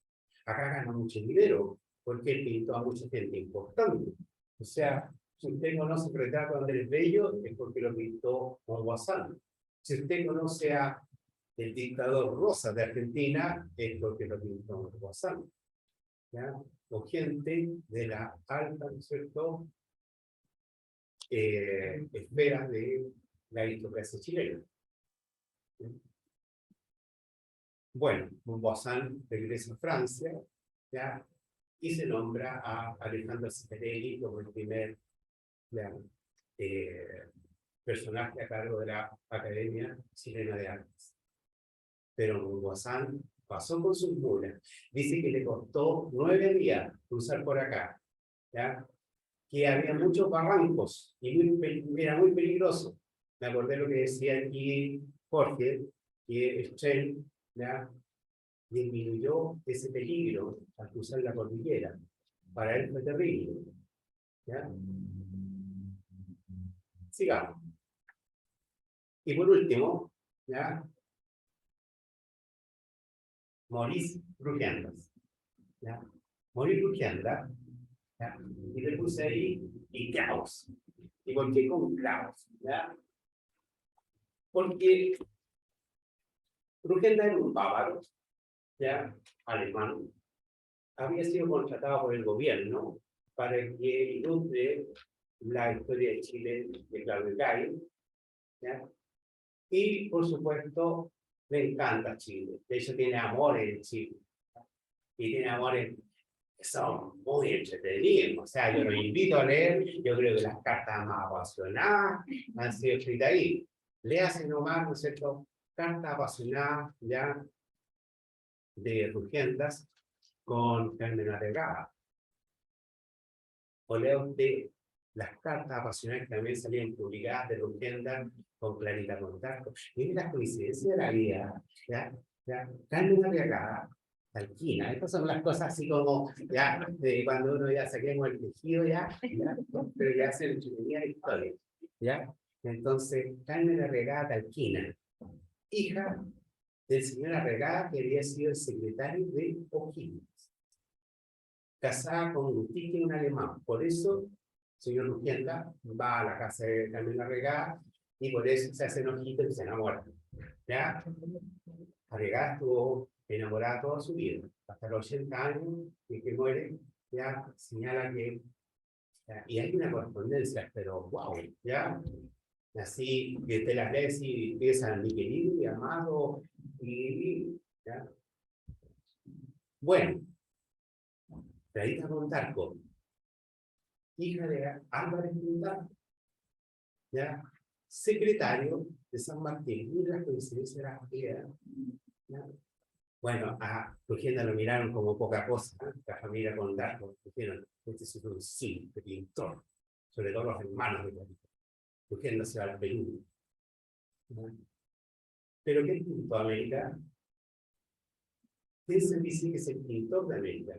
Acá gana mucho dinero, porque él pintó a mucha gente importante. O sea, si usted conoce el retrato de Andrés Bello, es porque lo pintó Montboissin. Si usted conoce a el dictador Rosa de Argentina, es porque lo pintó Montboissin. ¿Ya? O gente de la alta, ¿no es cierto?, esferas de la aristocracia chilena. Bueno, Montboissin regresa a Francia, ¿ya?, y se nombra a Alejandro Cicarelli como el primer, ¿ya?, personaje a cargo de la Academia Chilena de Artes. Pero Montboissin pasó con sus mulas. Dice que le costó 9 días cruzar por acá, ¿ya?, que había muchos barrancos y era muy peligroso. Me acordé lo que decía aquí Jorge, que Strel, ¿ya?, disminuyó ese peligro al cruzar la cordillera. Para él fue terrible, ¿ya? Sigamos. Y por último, ¿ya?, Maurice Rugiendas, ¿ya? Maurice Rugiendas, ¿ya?, y le puse ahí, y Klaus. ¿Y por qué con Klaus? ¿Ya? Porque Rugiendas era un bávaro, ¿ya?, alemán. Había sido contratado por el gobierno para que ilustre la historia de Chile de Claudio Gay, ¿ya? Y, por supuesto, le encanta Chile. De hecho, tiene amores en Chile. Y tiene amores que son muy entretenidos. O sea, yo los invito a leer. Yo creo que las cartas más apasionadas han sido escritas ahí. Léase nomás, ¿no es cierto?, Cartas apasionadas, ya, de Rugiendas con Carmen Arregada. O lea usted las cartas apasionadas que también salían publicadas de Rugiendas con Clarita Montalvo. Miren las coincidencias de la vida, ¿ya? ¿Ya? Carmen Arregada, Talquina. Estas son las cosas así como, ya, de cuando uno ya saquemos el tejido, ya, pero ya se entretenía la historia, ¿ya? Entonces, Carmen Arregada Talquina, hija del señor Arregada, que había sido el secretario de O'Higgins, casada con un alemán. Por eso, señor Rugiendas va a la casa de Carmen Arregada y por eso se hace ojito y se enamora. ¿Ya? Arregada estuvo enamorada toda su vida, hasta los 80 años, y que muere, ya señala que, ya, y hay una correspondencia, pero wow, ¿ya? Así que te las lees y empiezan, mi querido y amado, ¿ya? Bueno, Clarita Montalvo, hija de Álvarez Montalvo, ¿ya?, secretario de San Martín. Y la coincidencia era que, ¿ya? Bueno, a Rugiendas lo miraron como poca cosa, ¿eh? La familia Montalvo dijeron, este es un simple pintor, sobre todo los hermanos de Clarita. Rugiendas se va al Perú, ¿ya? Pero ¿qué pintó América? ¿Quién se dice que es el pintor de América?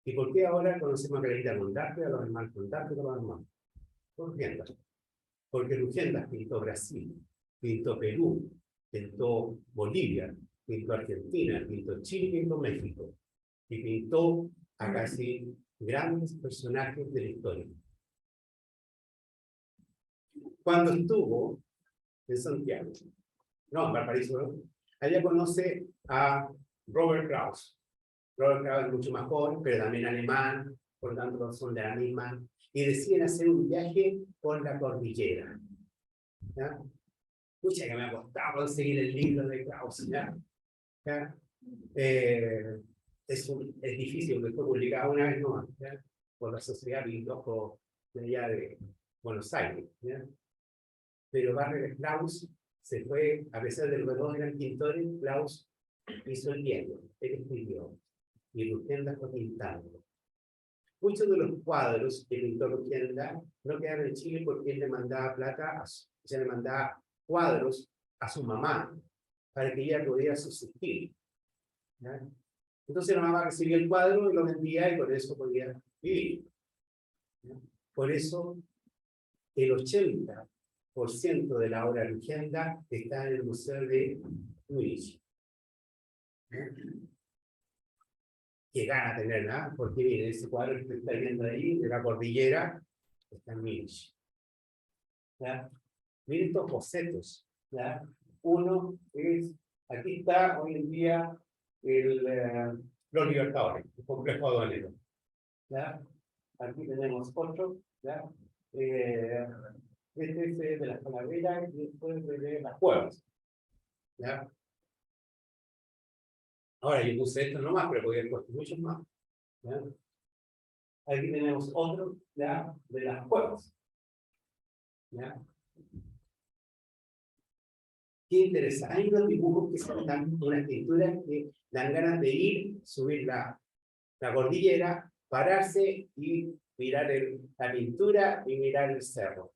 ¿Y por qué ahora conocemos a Clarita Montalvo, a los hermanos Montalvo y a los hermanos? Por Rugiendas. Porque Rugiendas pintó Brasil, pintó Perú, pintó Bolivia, pintó Argentina, pintó Chile y pintó México. Y pintó a casi grandes personajes de la historia. Cuando estuvo en Santiago, no, en Valparaíso, ¿no?, allá conoce a Robert Krauss. Robert Krauss es mucho más joven, pero también alemán, por lo tanto son de la misma, y deciden hacer un viaje por la cordillera, ¿ya? Pucha, que me ha costado conseguir el libro de Krauss, ¿ya? ¿Ya? Es difícil, porque fue publicado una vez nomás, ¿ya? Por la Sociedad Pintojo de allá de Buenos Aires, ¿ya? Pero Barry Krauss se fue, a pesar de que los dos eran pintores, Krauss hizo el diario, él escribió, y Luquenda fue pintando. Muchos de los cuadros que pintó Luquenda no quedaron en Chile porque él le mandaba plata, le mandaba cuadros a su mamá para que ella pudiera subsistir, ¿ya? Entonces la mamá recibía el cuadro y lo vendía y con eso podía vivir, ¿ya? Por eso el 80% de la obra de Luquenda está en el Museo de Múnich. Que gana tener, ¿no? Porque miren, ese cuadro que está viendo ahí, de la cordillera, está en Múnich. ¿Ya? Miren estos bocetos, ¿ya? Uno es, aquí está hoy en día los Libertadores, el complejo aduanero, ¿ya? Aquí tenemos otro, ¿ya? Este es de las calaveras y después de las cuevas, ¿ya? Ahora yo puse esto nomás, pero podría haber puesto muchos más, ¿ya? Aquí tenemos otro, ¿ya? De las cuevas, ¿ya? Qué interesante. Hay unos dibujos que se dan, unas pinturas que dan ganas de ir, subir la cordillera, pararse y mirar la pintura y mirar el cerro.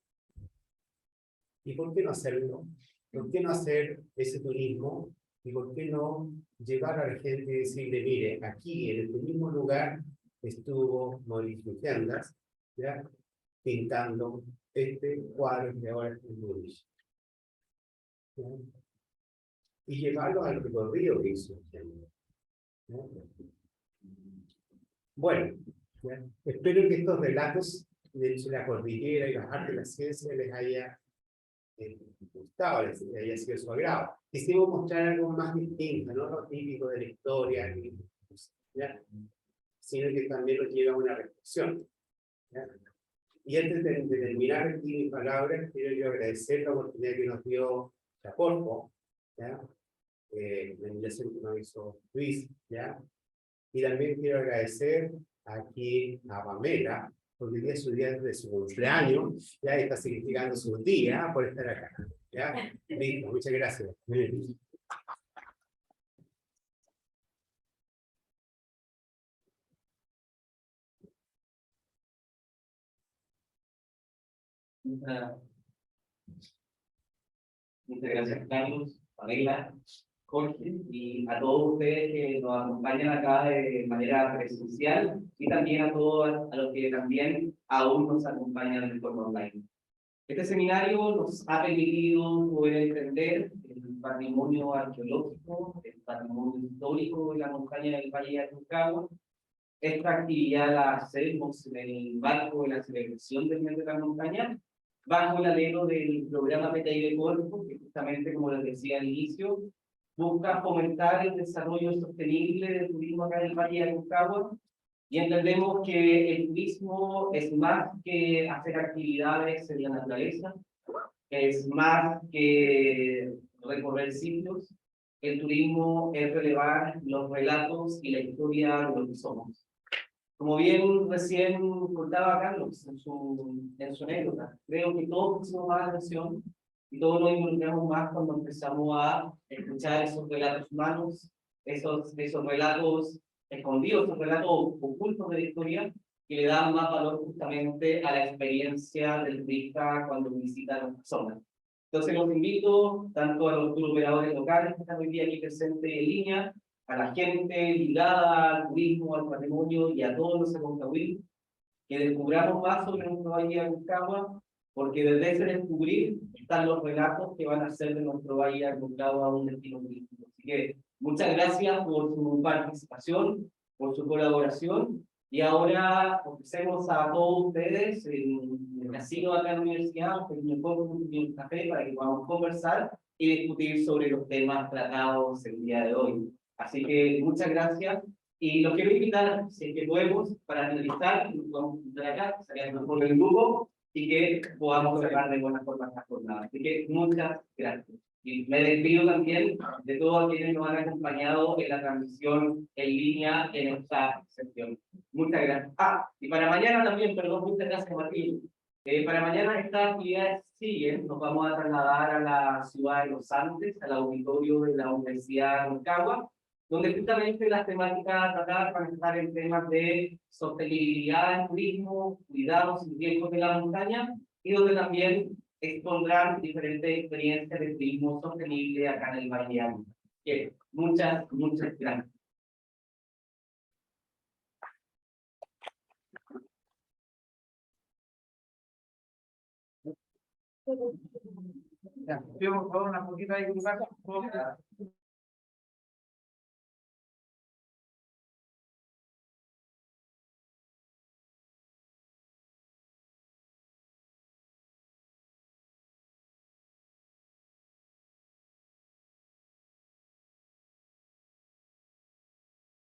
¿Y por qué no hacerlo? ¿Por qué no hacer ese turismo? ¿Y por qué no llevar a la gente y decirle, mire, aquí en este mismo lugar estuvo Maurice Luquendas, ¿ya? Pintando este cuadro que ahora es Múnich? Y llevarlo al recorrido que hizo. Bueno, ¿ya? Espero que estos relatos de la cordillera y las artes de la ciencia les haya gustado, les haya sido su agrado. Quisimos mostrar algo más distinto, no lo típico de la historia, ¿ya? Sino que también nos lleva a una reflexión, ¿ya? Y antes de terminar aquí mis palabras, quiero yo agradecer la oportunidad que nos dio la Corpo, ¿ya? La invitación que nos hizo Luis, ¿ya? Y también quiero agradecer aquí a Pamela, porque hoy día es su día de su cumpleaños, ya está significando su día por estar acá, ¿ya? Listo, muchas gracias. Muchas gracias, Carlos, Pamela, Jorge, y a todos ustedes que nos acompañan acá de manera presencial, y también a todos a los que también aún nos acompañan de forma online. Este seminario nos ha permitido poder entender el patrimonio arqueológico, el patrimonio histórico de la montaña del Valle de Aconcagua. Esta actividad la hacemos en el marco de la celebración del mes de la montaña, bajo el alero del programa PTI de Corpo, que justamente, como les decía al inicio, busca fomentar el desarrollo sostenible del turismo acá en el Valle de Aconcagua, y entendemos que el turismo es más que hacer actividades en la naturaleza, es más que recorrer sitios. El turismo es relevar los relatos y la historia de lo que somos. Como bien recién contaba Carlos en su anécdota, creo que todos pusimos más atención y todos nos involucramos más cuando empezamos a escuchar esos relatos humanos, esos relatos escondidos, esos relatos ocultos de la historia, que le dan más valor justamente a la experiencia del turista cuando visita a las zonas. Entonces los invito tanto a los operadores locales que están hoy día aquí presentes en línea, a la gente ligada al turismo, al patrimonio y a todos los aconcagüinos, que descubramos más sobre nuestro Valle de Aconcagua, porque desde ese descubrir están los relatos que van a hacer de nuestro Valle de Aconcagua un destino turístico. Así que muchas gracias por su participación, por su colaboración, y ahora ofrecemos a todos ustedes en el casino acá en la universidad un café para que podamos conversar y discutir sobre los temas tratados el día de hoy. Así que muchas gracias, y los quiero invitar, si es que podemos, para finalizar, nos vamos a juntar acá, sacar mejor del grupo, y que podamos cerrar de buena forma esta jornada. Así que muchas gracias. Y me despido también de todos quienes nos han acompañado en la transmisión en línea en esta sesión. Muchas gracias. Y para mañana también, perdón, muchas gracias, Martín. Para mañana estas actividades siguen. Nos vamos a trasladar a la ciudad de Los Andes, al auditorio de la Universidad de Moncagua, donde justamente las temáticas tratadas van a estar en temas de sostenibilidad en turismo, cuidados y riesgos de la montaña, y donde también expondrán diferentes experiencias de turismo sostenible acá en el Valle Ánima. Muchas gracias. Ya, por favor, una poquita de